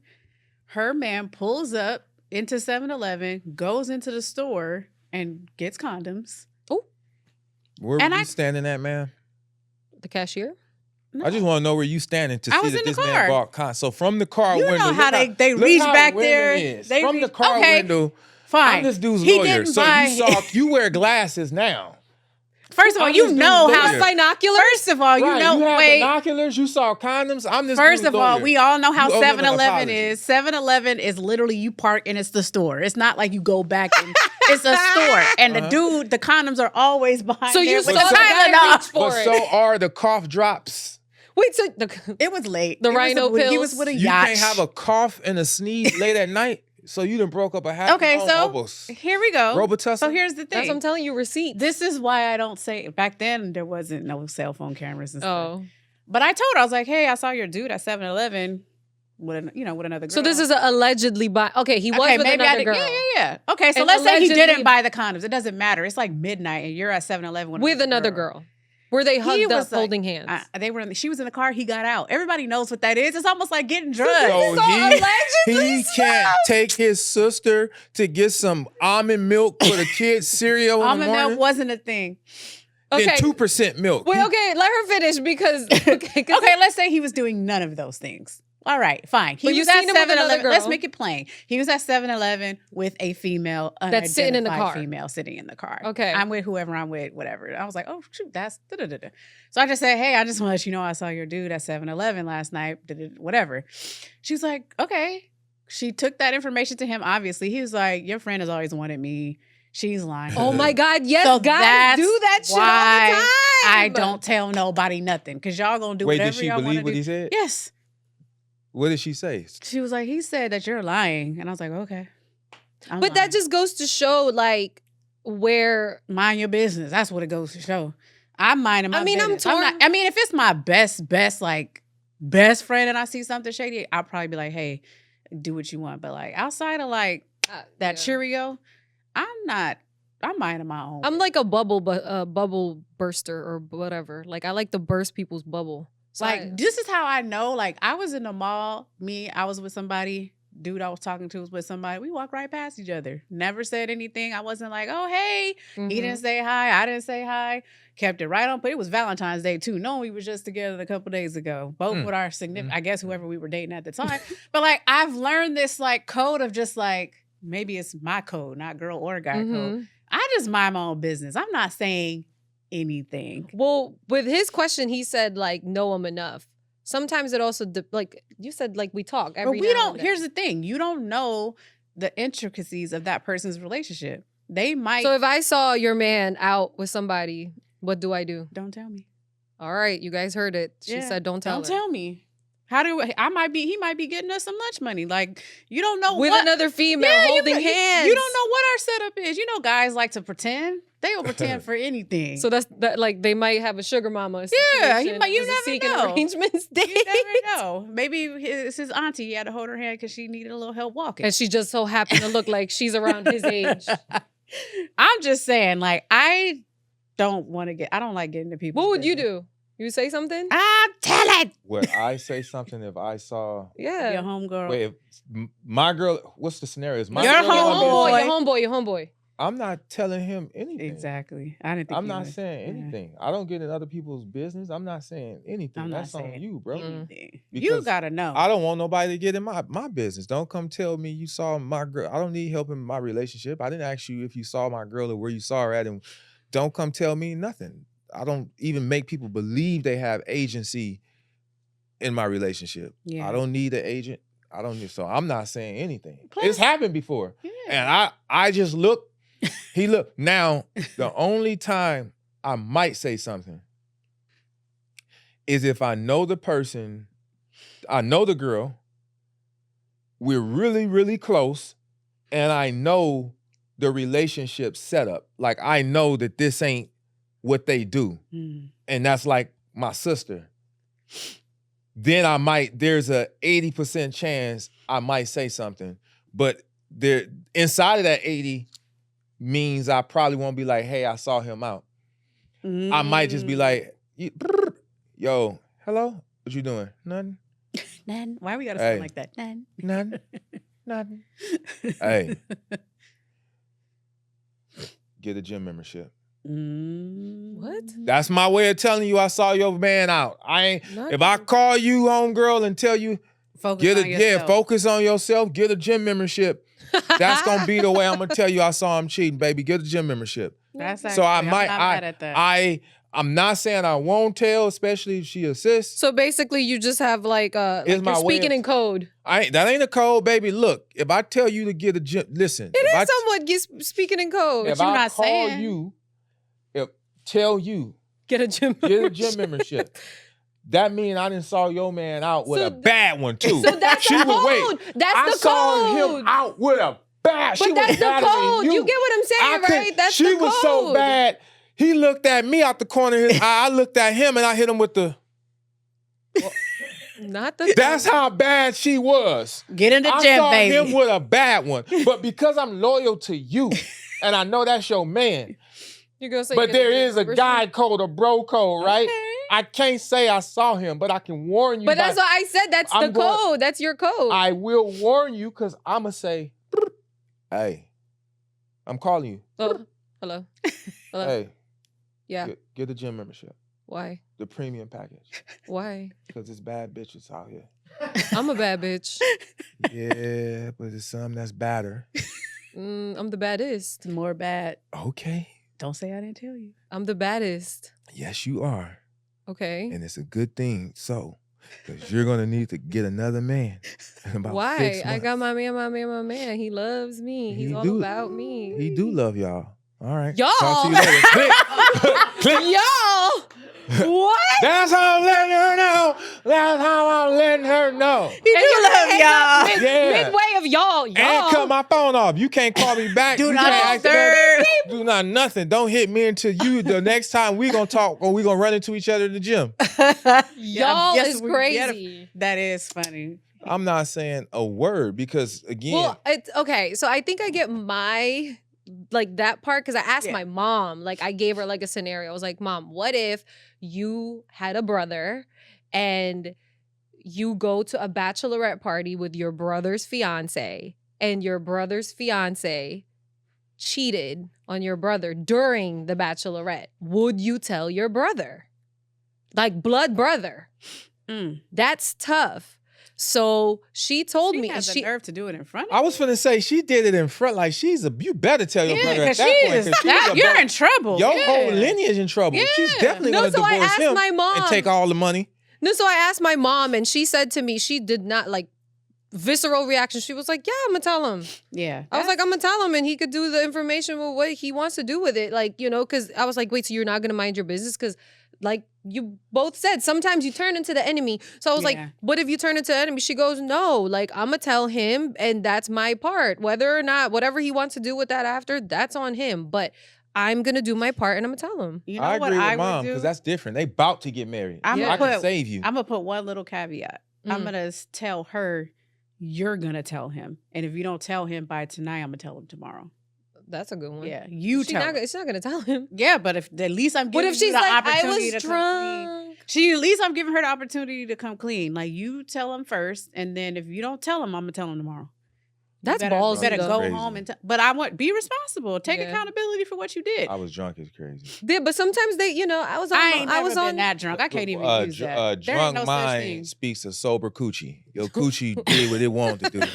Her man pulls up into 7-Eleven, goes into the store, and gets condoms. Oh. Where were you standing at, man? The cashier? No. I just want to know where you standing to see that this man bought condoms. So from the car window. You know how they reach back there. From the car window. Fine. I'm this dude's lawyer. So you wear glasses now. First of all, I'm you just know dude how. there. Binoculars. First of all, you Right, know. you had Wait. binoculars. You saw condoms. I'm just. First of all, we all know how You owe him an 7-Eleven apology. is. 7-Eleven is literally you park and it's the store. It's not like you go back and it's a store. And the dude, the condoms are always behind So there you with saw the the guy Tylenol. reach for But it. so are the cough drops. Wait, so It was late. The It was rhino He was pills. with a You yacht. can't have a cough and a sneeze late at night. So you done broke up a half. Okay, so almost. here we go. Robitussin? So here's the that's what I'm thing. telling you. Receipts. This is why I don't say. Back then, there wasn't no cell phone cameras and stuff. Oh, But I told her, I was like, hey, I saw your dude at 7-Eleven with, with another girl. so this is allegedly by. Okay, he was okay, with maybe I another did. girl Yeah. Okay, so And let's say he allegedly- didn't buy the condoms. It doesn't matter. It's like midnight and you're at 7-Eleven with another girl. Were they hugged was up, like- holding hands? They were. She was in the car. He got out. Everybody knows what that is. It's almost like getting drugged. So allegedly he can't take his sister to get some almond milk for the kids' cereal in the Almond morning. milk wasn't a thing. Then Okay. 2% milk. Wait, okay, let her finish because okay, 'cause Okay, let's say he was doing none of those things. All right, fine. He But you was at seen him with another 7-Eleven. Let's girl. make it plain. He was at 7-Eleven with a female, That's sitting in the unidentified car. female sitting in the car. Okay. I'm with whoever I'm with, whatever. I was like, oh shoot, that's da-da-da-da. So I just said, hey, I just want to let you know I saw your dude at 7-Eleven last night, da-da-da, whatever. She was like, okay. She took that information to him. Obviously, he was like, your friend has always wanted me. She's lying. oh my God, yes, So guys that's do that shit all why the time. I don't tell nobody nothing because y'all gonna do Wait, whatever did she y'all want to believe what do. he said? Yes. What did she say? She was like, he said that you're lying. And I was like, okay. I'm But lying. that just goes to show like where mind your business. That's what it goes to show. I'm minding my I mean, I'm business. torn. I mean, if it's my best friend and I see something shady, I'll probably be like, hey, do what you want. But like outside of like that yeah. Cheerio, I'm minding my own. I'm like a bubble burster or whatever. Like I like to burst people's bubble. So like, this is how I know. Like, I was in the mall. I was with somebody. Dude I was talking to was with somebody. We walked right past each other. Never said anything. I wasn't like, oh, hey. mhm. He didn't say hi. I didn't say hi. Kept it right on. But it was Valentine's Day, too. No, we were just together a couple days ago. Both with our significant, I guess, whoever we were dating at the time. But, like, I've learned this, like, code of just, like, maybe it's my code, not girl or guy code. Mhm. I just mind my own business. I'm not saying anything. Well, with his question, he said like know him enough. Sometimes it also like you said like we talk every. But we now don't. and then. Here's the thing: you don't know the intricacies of that person's relationship. They might. So if I saw your man out with somebody, what do I do? don't tell me. All right, you guys heard it. She Yeah, said don't tell Don't her. tell me. How do I might be? He might be getting us some lunch money. Like you don't know With what, another female Yeah, holding you, hands. You don't know what our setup is. You know, guys like to pretend. They will pretend for anything. So that's that. Like they might have a sugar mama. Yeah, situation. you It was a never seeking know. arrangements date. you never know. Maybe it's his auntie. He had to hold her hand because she needed a little help walking. And she just so happened to look like she's around his age. I'm just saying, like I don't like getting to people. What would you do? You say something? Tell it. Would I say something if I saw? Yeah. Your homegirl. Wait, if my girl. What's the scenario? Is my Your girl on homeboy. Your homeboy. I'm not telling him anything. Exactly. I didn't think I'm you not would. saying Yeah. anything. I don't get in other people's business. I'm not saying anything. I'm not That's on saying you, bro. anything. You Because gotta know. I don't want nobody to get in my business. Don't come tell me you saw my girl. I don't need help in my relationship. I didn't ask you if you saw my girl or where you saw her at, and don't come tell me nothing. I don't even make people believe they have agency in my relationship. Yeah. I don't need an agent. I don't need, so I'm not saying anything. Plus- It's happened before. Yeah. And I just look, he looked. Now, the only time I might say something is if I know the person, I know the girl, we're really, really close, and I know the relationship setup. Like I know that this ain't what they do. Mm. And that's like my sister. Then there's a 80% chance I might say something. But there inside of that 80 means I probably won't be like, hey, I saw him out. I might just be like, yo, hello? What you doing? Nothing? None. Why we gotta Hey. sound like that? None. Nothing? Nothing. Hey. Get a gym membership. What? That's my way of telling you I saw your man out. If I call you homegirl and tell you Focus on yourself. focus on yourself, get a gym membership. That's gonna be the way I'm gonna tell you I saw him cheating, baby. Get a gym membership. That's So I actually- might, I'm not mad at that. I'm not saying I won't tell, especially if she assists. So basically, you just have like It's you're my way speaking of- in code. That ain't a code, baby. Look, if I tell you to get a gym, listen. It if I is somewhat speaking in code. If you're I not call saying. you, tell you, Get a gym. get a gym membership. That means I didn't saw your man out with So a bad one too. So that's She the would code. wait. That's I the saw code. him out with a bad. She But that's was the better than code. You get what I'm saying, right? That's she the was so code. bad. He looked at me out the corner of his eye. I looked at him and I hit him with the. Not the. That's how bad she was. Get in the I gym, saw baby. him with a bad one, but because I'm loyal to you, and I know that's your man. You're gonna say. But get there gym is a membership? guy code, a bro code, right? Okay. I can't say I saw him, but I can warn you. But that's what I said. That's I'm the going- code. That's your code. I will warn you because I'ma say, hey, I'm calling you. Oh, hello. Hello. Hey, Yeah. get the gym membership, Why? the premium package, Why? because it's bad bitches out here. I'm a bad bitch. Yeah, but it's some that's badder. I'm the baddest. More bad. Okay. Don't say I didn't tell you. I'm the baddest. Yes, you are. Okay. And it's a good thing. So, because you're going to need to get another man in about Why? 6 I got months. my man. He loves me. He's He all do. about me. He do love y'all. All right. Y'all? Talk to you later. Click. Click. Y'all! What? That's how I'm letting her know. That's how I'm letting her know. He do love y'all. Yeah. Midway of y'all. And Y'all. cut my phone off. You can't call me back. Do You not can't ask disturb. me- Do not nothing. Don't hit me until you. The next time we gonna talk or we gonna run into each other in the gym. Y'all Yes, is we get crazy. That is funny. I'm not saying a word because again, Well, it's okay. So I think I get my like that part because I asked Yeah. my mom. Like I gave her like a scenario. I was like, "Mom, what if you had a brother and you go to a bachelorette party with your brother's fiance and your brother's fiance cheated on your brother during the bachelorette? Would you tell your brother? Like blood brother. Mm. That's tough." So she told She me, has the nerve to do it in front of I was finna say she did it in front like you better tell your Yeah, brother at because that point. 'cause she's a you're brother. in trouble. Your yeah. whole lineage in trouble. She's Yeah. definitely No, gonna so I divorce asked him my mom. and take all the money. No, so I asked my mom, and she said to me, she did not like visceral reaction. She was like, "Yeah, I'm gonna tell him." Yeah. I was like, "I'm gonna tell him, and he could do the information with what he wants to do with it." Like, you know, because I was like, "Wait, so you're not gonna mind your business?" Because, like you both said, sometimes you turn into the enemy. So I was like, Yeah. "What if you turn into the enemy?" She goes, "No, like I'm gonna tell him, and that's my part. Whether or not whatever he wants to do with that after, that's on him. But I'm gonna do my part, and I'm gonna tell him." You know I what agree I with mom would do? because that's different. They about to get married. I'm Yeah. I gonna can put. save you. I'm gonna put one little caveat. I'm Mhm. gonna tell her, you're gonna tell him, and if you don't tell him by tonight, I'm gonna tell him tomorrow. That's a good one. Yeah, you She's tell. not, him. she's not gonna tell him. Yeah, but if at least I'm What giving if she's you the like, "I opportunity was to come clean. drunk"? At least I'm giving her the opportunity to come clean. Like you tell him first, and then if you don't tell him, I'm gonna tell him tomorrow. That's you better, ballsy, You better though. go Crazy. home and. But I want be responsible. Take Yeah. accountability for what you did. I was drunk as crazy. Yeah, but sometimes they, you know, I was on. I ain't I never was been on. that drunk. I can't even use that. There ain't Drunk no such mind thing. speaks of sober coochie. Your coochie did what it wanted to do.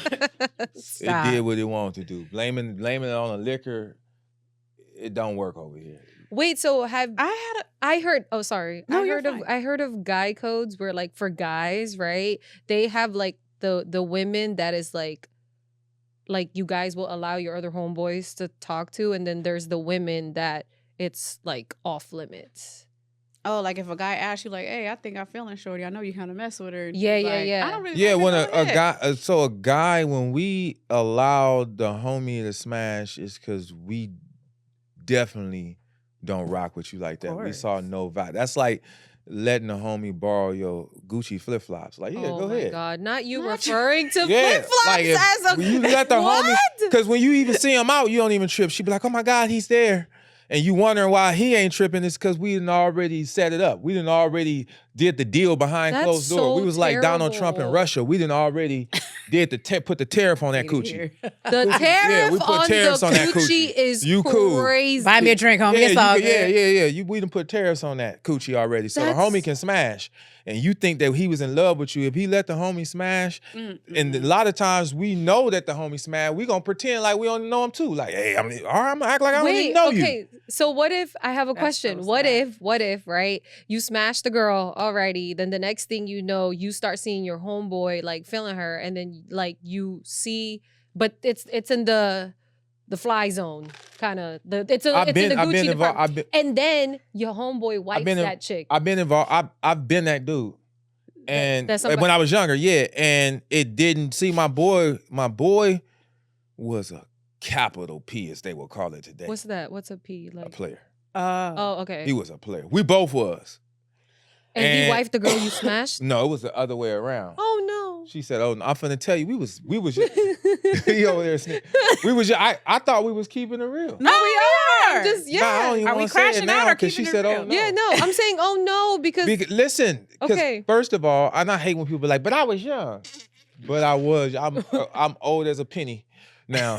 Stop. It did what it wanted to do. Blaming it on the liquor, it don't work over here. Wait, so have I heard? Oh, sorry. No, I you're heard of fine. I heard of guy codes where like for guys, right? They have like the women that is like you guys will allow your other homeboys to talk to, and then there's the women that it's like off limits. Oh, like if a guy asks you, like, "Hey, I think I'm feeling shorty. I know you kind of mess with her." and Yeah, she's yeah, like, yeah. I don't really. Yeah, like her, when go a ahead." guy, a guy, when we allowed the homie to smash, is because we definitely don't rock with you like that. We saw course. no vibe. That's like letting the homie borrow your Gucci flip flops. Like, yeah, oh go my ahead. God, not you Not you. referring to Yeah, flip flops like if as a when you let the homie, what? because when you even see him out, you don't even trip. She be like, "Oh my God, he's there," and you wondering why he ain't tripping. It's because we didn't already set it up. We didn't already did the deal behind That's closed door. We so was like Donald Trump in terrible. Russia. We didn't already did put the tariff on that Hate it coochie. here. The tariff we put on tariffs the on that coochie coochie. is You cool. crazy. Buy me a drink, homie. Yeah, It's all yeah, good. yeah. We done put tariffs on that coochie already, so the That's- homie can smash. and you think that he was in love with you, if he let the homie smash, and a Mm-mm. lot of times we know that the homie smash, we gonna pretend like we don't know him too. Like, hey, all right, I'm gonna act like I don't even know you. okay. So what if I have a That's question? so What sad. if, right? You smash the girl, alrighty. Then the next thing you know, you start seeing your homeboy like feeling her, and then like you see, but it's in the fly zone, kind of. It's in the I've been Gucci involved. department. And then your homeboy wipes that chick. I've been involved. I've been that dude. And that's when somebody- I was younger, yeah. And it didn't see my boy was a capital P, as they will call it today. What's that? What's a P A like? player. Oh, okay. He was a player. We both was. and he and- wiped the girl you smashed. No, it was the other way around. Oh no. She said, "Oh, no, I'm finna tell you, we was he over there sneak. We was I thought we was keeping it real. No, we are. Just Nah, I don't even Are we wanna say it crashing out now or 'cause she keeping it said, "Oh real? no." Yeah, no. I'm saying, oh no, because Listen, because Okay. first of all, and I hate when people be like, but I was young. But I was. I'm old as a penny now.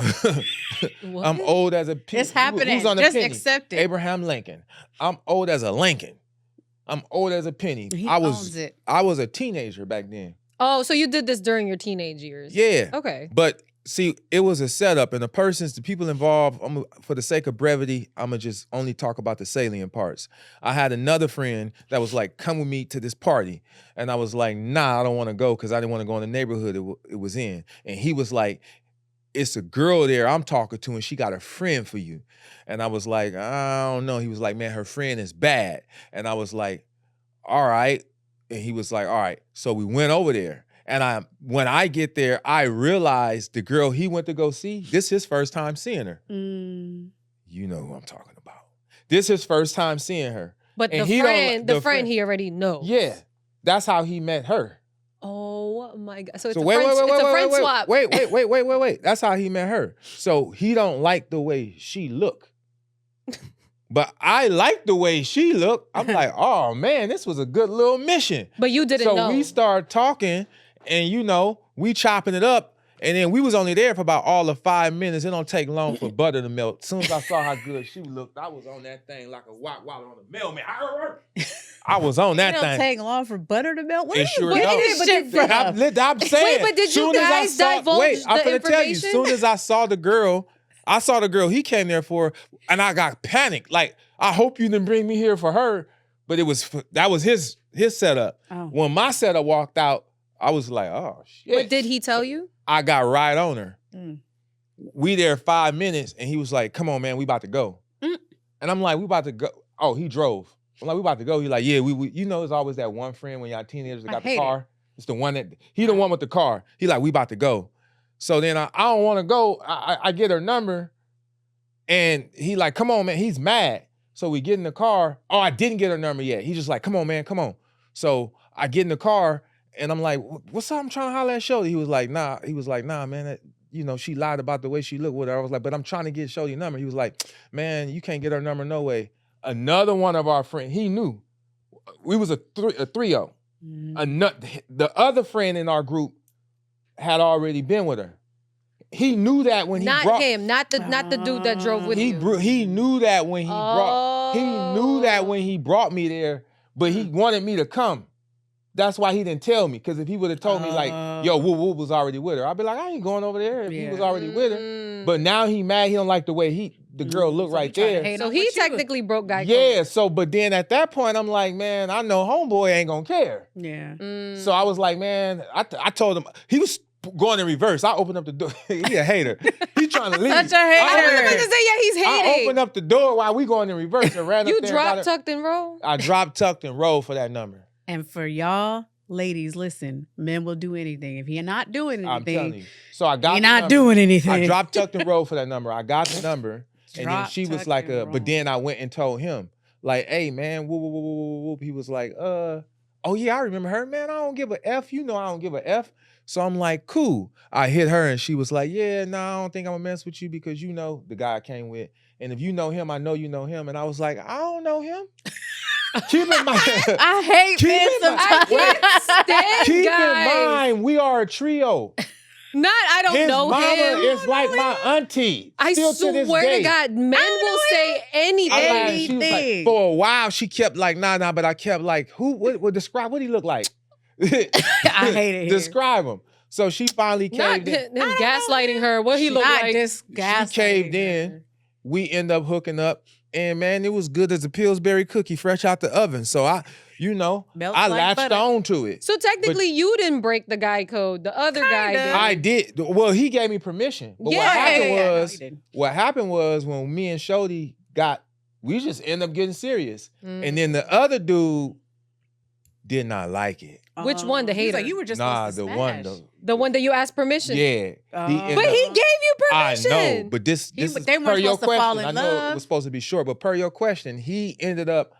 What? I'm old as a penny. It's happening. Who's on the Just penny? accept it. Abraham Lincoln. I'm old as a Lincoln. I'm old as a penny. He I owns it. was a teenager back then. Oh, so you did this during your teenage years? Yeah. Okay. But see, it was a setup, and the people involved, for the sake of brevity, I'm going to just only talk about the salient parts. I had another friend that was like, come with me to this party. And I was like, nah, I don't want to go because I didn't want to go in the neighborhood it was in. And he was like, it's a girl there I'm talking to, and she got a friend for you. And I was like, I don't know. He was like, man, her friend is bad. And I was like, all right. And he was like, all right. So we went over there. And when I get there, I realized the girl he went to go see, this his first time seeing her. Mm. You know who I'm talking about. This his first time seeing her. But And the he don't friend, li- the the friend friend- he already knows. Yeah. That's how he met her. Oh my god. So it's So a friend, it's a friend wait, swap. wait. That's how he met her. So he don't like the way she look. But I like the way she looked. I'm like, oh man, this was a good little mission. But you didn't So know. we started talking, and we chopping it up. And then we was only there for about all of 5 minutes. It don't take long for butter to melt. As soon as I saw how good she looked, I was on that thing like a wop on the mailman. I was on that It don't thing. take long for butter to melt. Where It you sure get don't. this shit But from? I'm saying. but did you soon as I guys saw- divulge Wait, I'm the gonna tell you. information? Soon as I saw the girl he came there for, and I got panicked. Like, I hope you didn't bring me here for her. But that was his setup. Oh. When my setup walked out, I was like, oh shit. But did he tell you? I got right on her. Mm. We there 5 minutes, and he was like, come on, man, we about to go. Mm. And I'm like, we about to go. Oh, he drove. I'm like, we about to go. He like, yeah, we there's always that one friend when y'all teenagers that I got the hate car. It's the one the one with the car. He like, we about to go. So then I don't want to go. I get her number, and he like, come on, man. He's mad. So we get in the car. Oh, I didn't get her number yet. He just like, come on, man, come on. So I get in the car, and I'm like, what's up? I'm trying to holler at Shorty. He was like, nah, man, she lied about the way she looked with her. I was like, but I'm trying to get Shorty's number. He was like, man, you can't get her number no way. Another one of our friends, he knew. We was a trio. Mm. The other friend in our group had already been with her. He knew that when he Not brought him, not the dude that drove with you. he knew that when he knew that when he brought me there, but he wanted me to come. That's why he didn't tell me. Because if he would have told me like, yo, Woo was already with her, I'd be like, I ain't going over there if he was already with her. But now he mad, he don't like the way the girl looked So he right trying to there. hate So on he what you- technically broke guy code. Yeah, so but then at that point, I'm like, man, I know homeboy ain't gonna care. Yeah. Mm. So I was like, man, I told him, he was going in reverse. I opened up the door. He a hater. He trying to leave. Such a I was hater. about to say, yeah, he's I hating. opened up the door while we going in reverse and ran You up there. and got drop her- tucked and roll. I dropped, tucked, and rolled for that number. And for y'all ladies, listen, men will do anything. If you're not doing I'm telling anything, you. So I got you're the not number. doing anything. I dropped, tucked, and rolled for that number. I got the number. And then Drop, she was tuck, like, and but roll. then I went and told him, like, hey, man, whoop, whoop, whoop, whoop, whoop. He was like, oh, yeah, I remember her. Man, I don't give a F. You know I don't give a F. So I'm like, cool. I hit her, and she was like, yeah, no, I don't think I'm going to mess with you because you know the guy I came with. And if you know him, I know you know him. And I was like, I don't know him. Keep in mind. I hate Keep men in mind- sometimes. I can't stand Keep guys. in mind, we are a trio. I don't His know mama him. is like my auntie. I Still to this swear day. to God, men will say anything. I'm like, she was like, Anything. for a while, she kept like, nah, but I kept like, what describe what he look like? I hate it here. Describe him. So she finally Not caved in. him gaslighting her. What he look Not like? this gaslighting She caved in. her. We end up hooking up, and man, it was good as a Pillsbury cookie fresh out the oven. So I Melts I like latched butter. on to it. So technically, you didn't break the guy code. The other guy Kinda. did. I did. Well, he gave me permission. But Yeah. what happened No, was, he didn't. what happened was when me and Shody we just ended up getting serious. Mm. And then the other dude did not like it. Which one, the He was like, hater? you were just Nah, supposed the to one, smash. The one that you asked permission. yeah. Oh. ended But up- he gave you I permission. know, but this He- is they weren't per your supposed to fall question. in I know it love. was supposed to be short, but per your question, he ended up.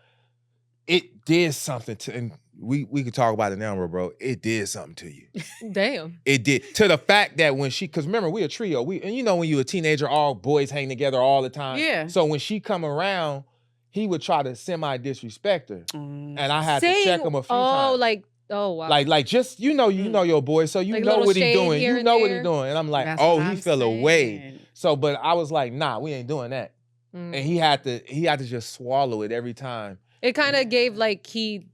It did something to, and we could talk about it now, bro. It did something to you. Damn. It did to the fact that when because remember we a trio. And you know when you a teenager, all boys hang together all the time. Yeah. So when she come around, he would try to semi disrespect her, and I had to check him a few times. Oh wow. Like just you know your boy, so you Like know little what he shade doing. here You and know what there. he doing, and I'm like, That's oh, what he I'm fell away. saying. So, but I was like, nah, we ain't doing that. Mm. And he had to just swallow it every time. It kind of gave like he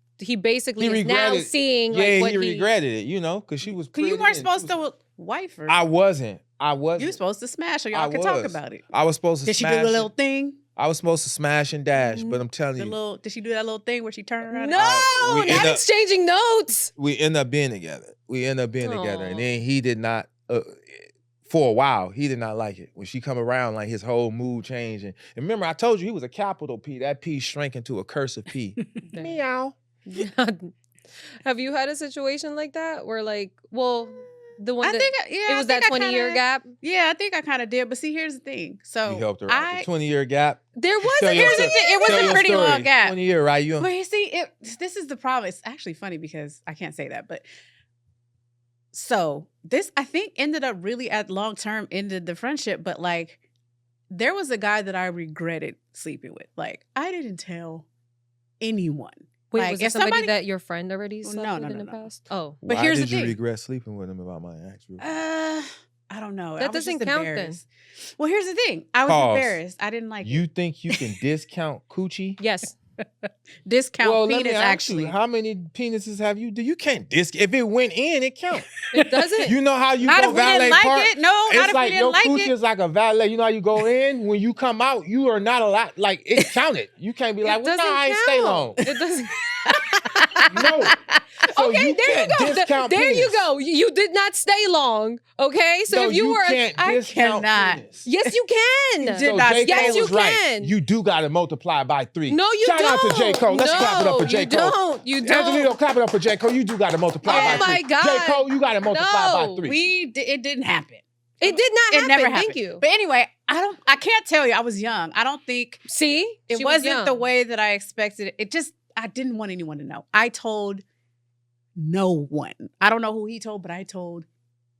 basically He is now regretted- seeing Yeah, like what he regretted it, you know, because she was. Cause you pretty weren't and supposed she was- to wife her. I wasn't. You were supposed to smash her. Y'all I could talk was. about it. I was supposed to. Did she do smash the little it. thing? I was supposed to smash and dash, Mhm. but I'm telling you, Did she do that little thing where she turned around? No, we not end up- exchanging notes. we end up being together. And Aw. then he did not. For a while, he did not like it. When she come around, like his whole mood changed. And remember, I told you he was a capital P. That P shrank into a cursive P. Meow. Have you had a situation like that where like, well, the one I that think, it was that 20-year gap? Yeah, I think I kind of did. But see, here's the thing. So You helped her out. I, The 20-year gap. There was Tell a your here's the story. thing. It was Tell a your pretty story. long gap. 20-year, right? You. But you see, this is the problem. It's actually funny because I can't say that, but so this I think ended up really at long term ended the friendship. But like, there was a guy that I regretted sleeping with. Like, I didn't tell anyone. Wait, Like, was it if somebody somebody- that your friend already slept No, with no, in no, the no. past? Oh, But Why here's did the you thing. regret sleeping with him about my ex? I don't know. That I was doesn't just count then. embarrassed. Well, here's the thing. I was Pause. embarrassed. I didn't like You think you can discount coochie? yes. discount Well, let penis me ask actually. you, how many penises have you? You can't if it went in, it counts. It doesn't. You know how you Not go if we valet didn't like park? it. No, not It's if like we your didn't like coochie it. is like a valet. You know how you go in, when you come out, you are not allowed. Like it counted. You can't be like, It well, no, doesn't I ain't stay count. long. It doesn't. No. So Okay, you there can't you go. discount There you penis. go. You did not stay long. Okay, so No, if you were, can't I discount cannot. penis. yes, you can. You did So not J. stay Cole Yes, you was right. can. You do got to multiply by 3. No, you Shout don't. out to J. Cole. Let's clap it up for J. You Cole. don't. You don't. Angelino, clap it up for J. Cole. You do got to multiply Oh by 3. my God. J. Cole, you got to multiply by No, 3. It didn't happen. It did not It happen. never happened. Thank you. But anyway, I can't tell you. I was young. I don't think See, it She was wasn't the young. way that I expected it. I didn't want anyone to know. I told no one. I don't know who he told, but I told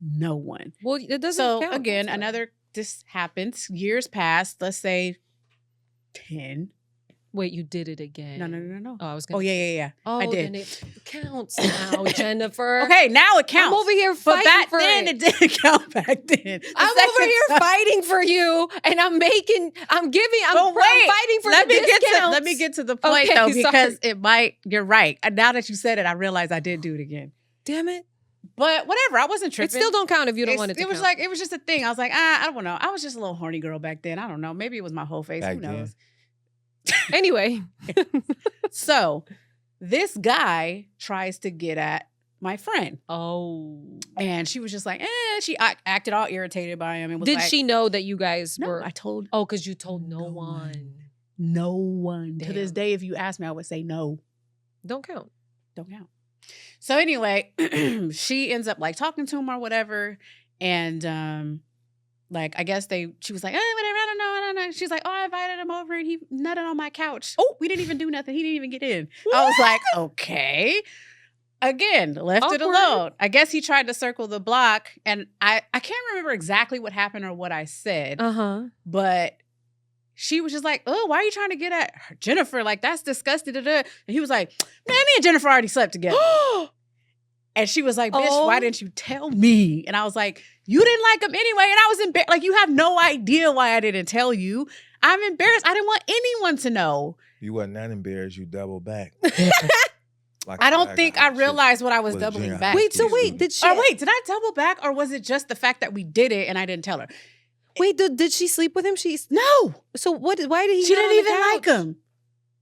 no one. Well, it doesn't So count. again, That's fine. this happens. Years passed. Let's say 10. Wait, you did it again? No. Oh, I was gonna. Oh yeah. Oh, I did. Then it counts now, Jennifer. Okay, now it counts. I'm over here But fighting back for then, it didn't count back then. The I'm over second here time- fighting for you, and I'm But fighting for let the me get to discounts. let me get to the point Okay, though, sorry. because it might. You're right. And now that you said it, I realize I did do it again. Damn it! But whatever, I wasn't It tripping. still don't count if you don't want it to It was count. like it was just a thing. I was like, I don't know. I was just a little horny girl back then. I don't know. Maybe it was my whole face. Back Who then. knows? Anyway, So this guy tries to get at my friend, oh, and she was just like, she acted all irritated by him. And was did like, she know that you guys No, were? I told Oh, because you told no No one. one. no one. To this Damn. day, if you ask me, I would say no. Don't count. Don't count. So anyway, she ends up like talking to him or whatever, and like I guess she was like, whatever, I don't know. She's like, I invited him over and he nutted on my couch. Oh, we didn't even do nothing. He didn't even get in. I was like, okay. Again, left it Awkward. alone. I guess he tried to circle the block, and I can't remember exactly what happened or what I said, Uh-huh. but she was just like, oh, why are you trying to get at Jennifer? Like, that's disgusting. And he was like, man, me and Jennifer already slept together. And she was like, bitch, Oh. why didn't you tell me? And I was like, you didn't like him anyway. And I was embarrassed. Like, you have no idea why I didn't tell you. I'm embarrassed. I didn't want anyone to know. You wasn't that embarrassed. You double back. Like I a don't bag think of I hot chips realized what I was with a doubling junior back. high Wait, so school wait, student. did she? Or wait, did I double back or was it just the fact that we did it and I didn't tell her? Wait, did she sleep with him? No, So what? Why did he? she nut on didn't the even like couch? him.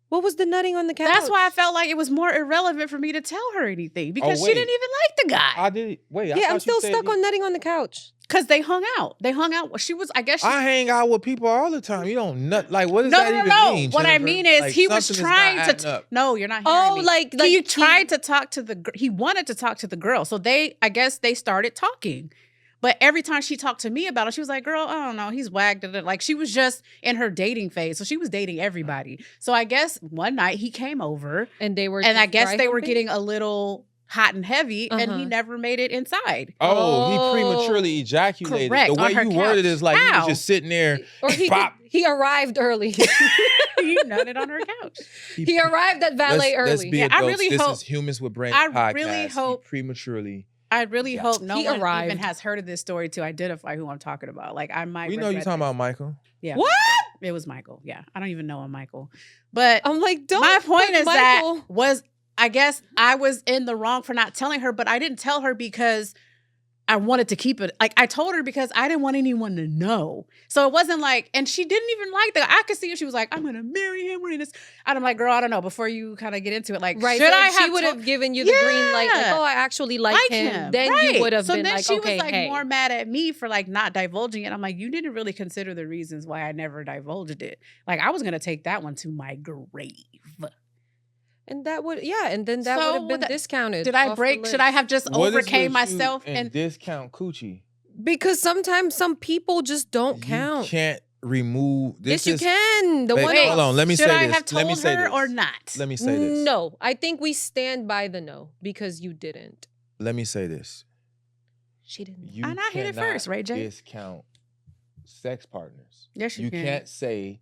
What was the nutting on the couch? That's why I felt like it was more irrelevant for me to tell her anything because she wait. didn't even like the guy. I did. Wait, I Yeah, thought I'm you still said stuck you- on nutting on the couch. Because they hung out. They hung out. She was, I guess she I hang out with people all the time. You don't nut. Like, what does No, that no, even no. mean? What I Jennifer? mean is Like, he was something is not trying adding to. up. No, you're not hearing Oh, me. like he tried to talk to the. He wanted to talk to the girl, so I guess they started talking. But every time she talked to me about it, she was like, "Girl, I don't know. He's wagged it." Like she was just in her dating phase, so she was dating everybody. So I guess one night he came over, and they were. and I just guess dry they were humping? getting a little hot and heavy, and he Uh-huh. never made it inside. Oh, he Oh. prematurely ejaculated. Correct, The way on her you worded it couch. is like he was How? just sitting there. Or he Bop. he arrived early. He nutted on her couch. He arrived at valet Let's early. be Yeah, I adults. really this hope- is Humans with Brains I podcast. really He hope- prematurely. I really Yeah. hope no He one arrived. even has heard of this story to identify who I'm talking about. Like I might. We know you're regret talking this. about Michael. Yeah. What? It was Michael. Yeah. I don't even know a Michael. But I'm like, don't. my point put is Michael. that was, I guess I was in the wrong for not telling her, but I didn't tell her because I wanted to keep it. Like I told her because I didn't want anyone to know. So it wasn't like, and she didn't even like that. I could see if she was like, I'm going to marry him. We're in this. And I'm like, girl, I don't know. Before you kind of get into it, like, Right, should so I if she have would to- have given you the green light, like, Yeah. oh, I actually like him. Then right. you would have so been then like, she okay, was like hey. more mad at me for like not divulging it. I'm like, you didn't really consider the reasons why I never divulged it. Like I was gonna take that one to my grave. And that would, yeah, and then that So would have been that- discounted. Did I off the break? Should list. I have just What is overcame with you myself and discount coochie? Because sometimes some people just don't count. You can't remove. Yes, This you is, can. The Wait, one hold on. Let me should say I this. have told Let me say her this. or not? Let me say this. No, I think we stand by the no because you didn't. Let me say this. She didn't. You And I hit it cannot first, right, Jay? discount sex partners. Yes, you You can. can't say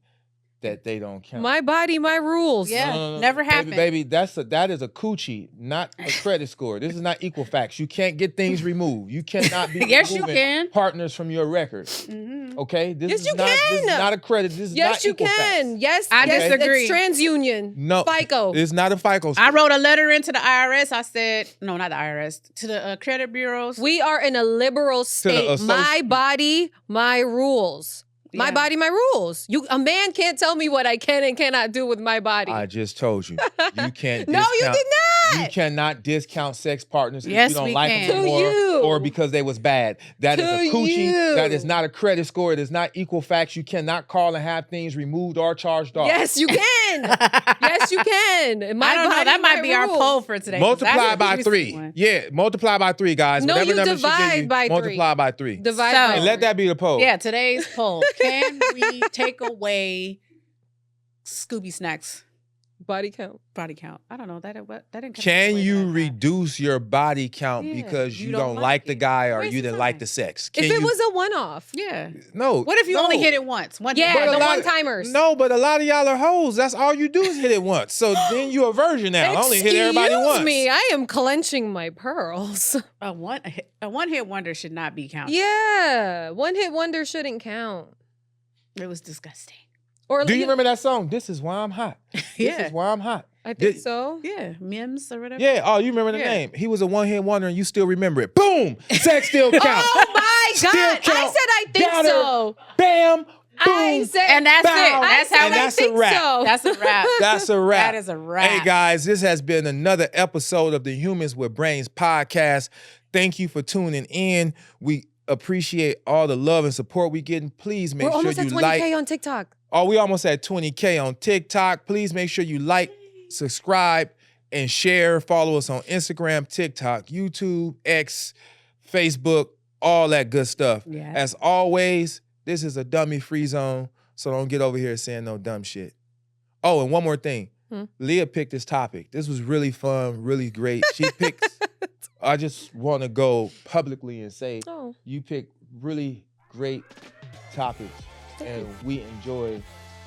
that they don't count. My body, my rules. Yeah. never happened. Baby, that is a coochie, not a credit score. This is not Equifax. You can't get things removed. You cannot be Yes, you removing can. partners from your record. Mhm. Okay? This Yes, is you not, This is can. not a credit. This is Yes, not you Equifax. can. Yes, I yes, disagree. That's TransUnion. No. FICO. It's not a FICO score. I wrote a letter into the IRS. I said, no, not the IRS, to the credit bureaus. We are in a liberal state. My body, my rules. My Yeah. body, my rules. A man can't tell me what I can and cannot do with my body. I just told you. You can't No, you discount- did not. You cannot discount sex partners if Yes, you don't we like can. them To anymore you. or because they was bad. That is To a coochie. you. That is not a credit score. It is not Equifax. You cannot call and have things removed or charged off. Yes, you can. Yes, you can. My I don't know. body, That might my be our rules. poll for today. 'cause that's Multiply a by juicy 3. one. Yeah, multiply by 3, guys. No, Whatever you number she give divide you, by 3. multiply by 3. Divide So- by And let three. that be the poll. Yeah, today's poll. Can we take away Scooby Snacks body count. body count? I don't know. That didn't come Can away you that bad. reduce your body count Yeah, because you you don't don't like like the it. guy or Waste you of didn't like time. the sex? If Can it you- was a one-off. Yeah. No. What if you no. only hit it once? One Yeah, But a the lot- one-timers. No, but a lot of y'all are hoes. That's all you do is hit it once. So then you a virgin now. I only hit everybody Excuse once. me, I am clenching my pearls. A one hit wonder should not be counted. Yeah, one-hit wonder shouldn't count. It was disgusting. Or Do you remember that song? This is why I'm hot. This Yeah. is why I'm hot. I think Did- so. Yeah. Mims or whatever. Yeah. Oh, you remember the Yeah. name? He was a one-hit wonder, and you still remember it. Boom. Sex still counts. Oh my Still God! I count. said I think Got her. so. Bam. Boom. I said, And that's Bow. it. That's how I And said I that's a think wrap. so. That's a wrap. That's a wrap. That is a wrap. Hey guys, this has been another episode of the Humans with Brains podcast. Thank you for tuning in. We appreciate all the love and support we getting. Please make We're sure almost you at 20K like. on TikTok. Oh, we almost at 20K on TikTok. Please make sure you like, subscribe, and share. Follow us on Instagram, TikTok, YouTube, X, Facebook, all that good stuff. Yeah. As always, this is a dummy-free zone, so don't get over here saying no dumb shit. Oh, and one more thing. Leah picked this topic. This was really fun, really great. She picked, I just want to go publicly and say, Oh, you picked really great topics, and we enjoy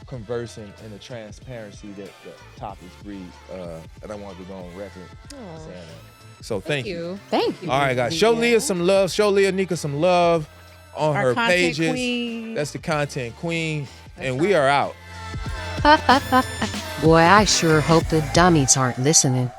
conversing in the transparency that the topics breed. And I wanted to go on record Aw. saying that. So thank you. Thank you. All right, guys. Show Leah some love. Show Leah Nika some love on Our her content pages. queen. That's the content queen. And we are out. Boy, I sure hope the dummies aren't listening.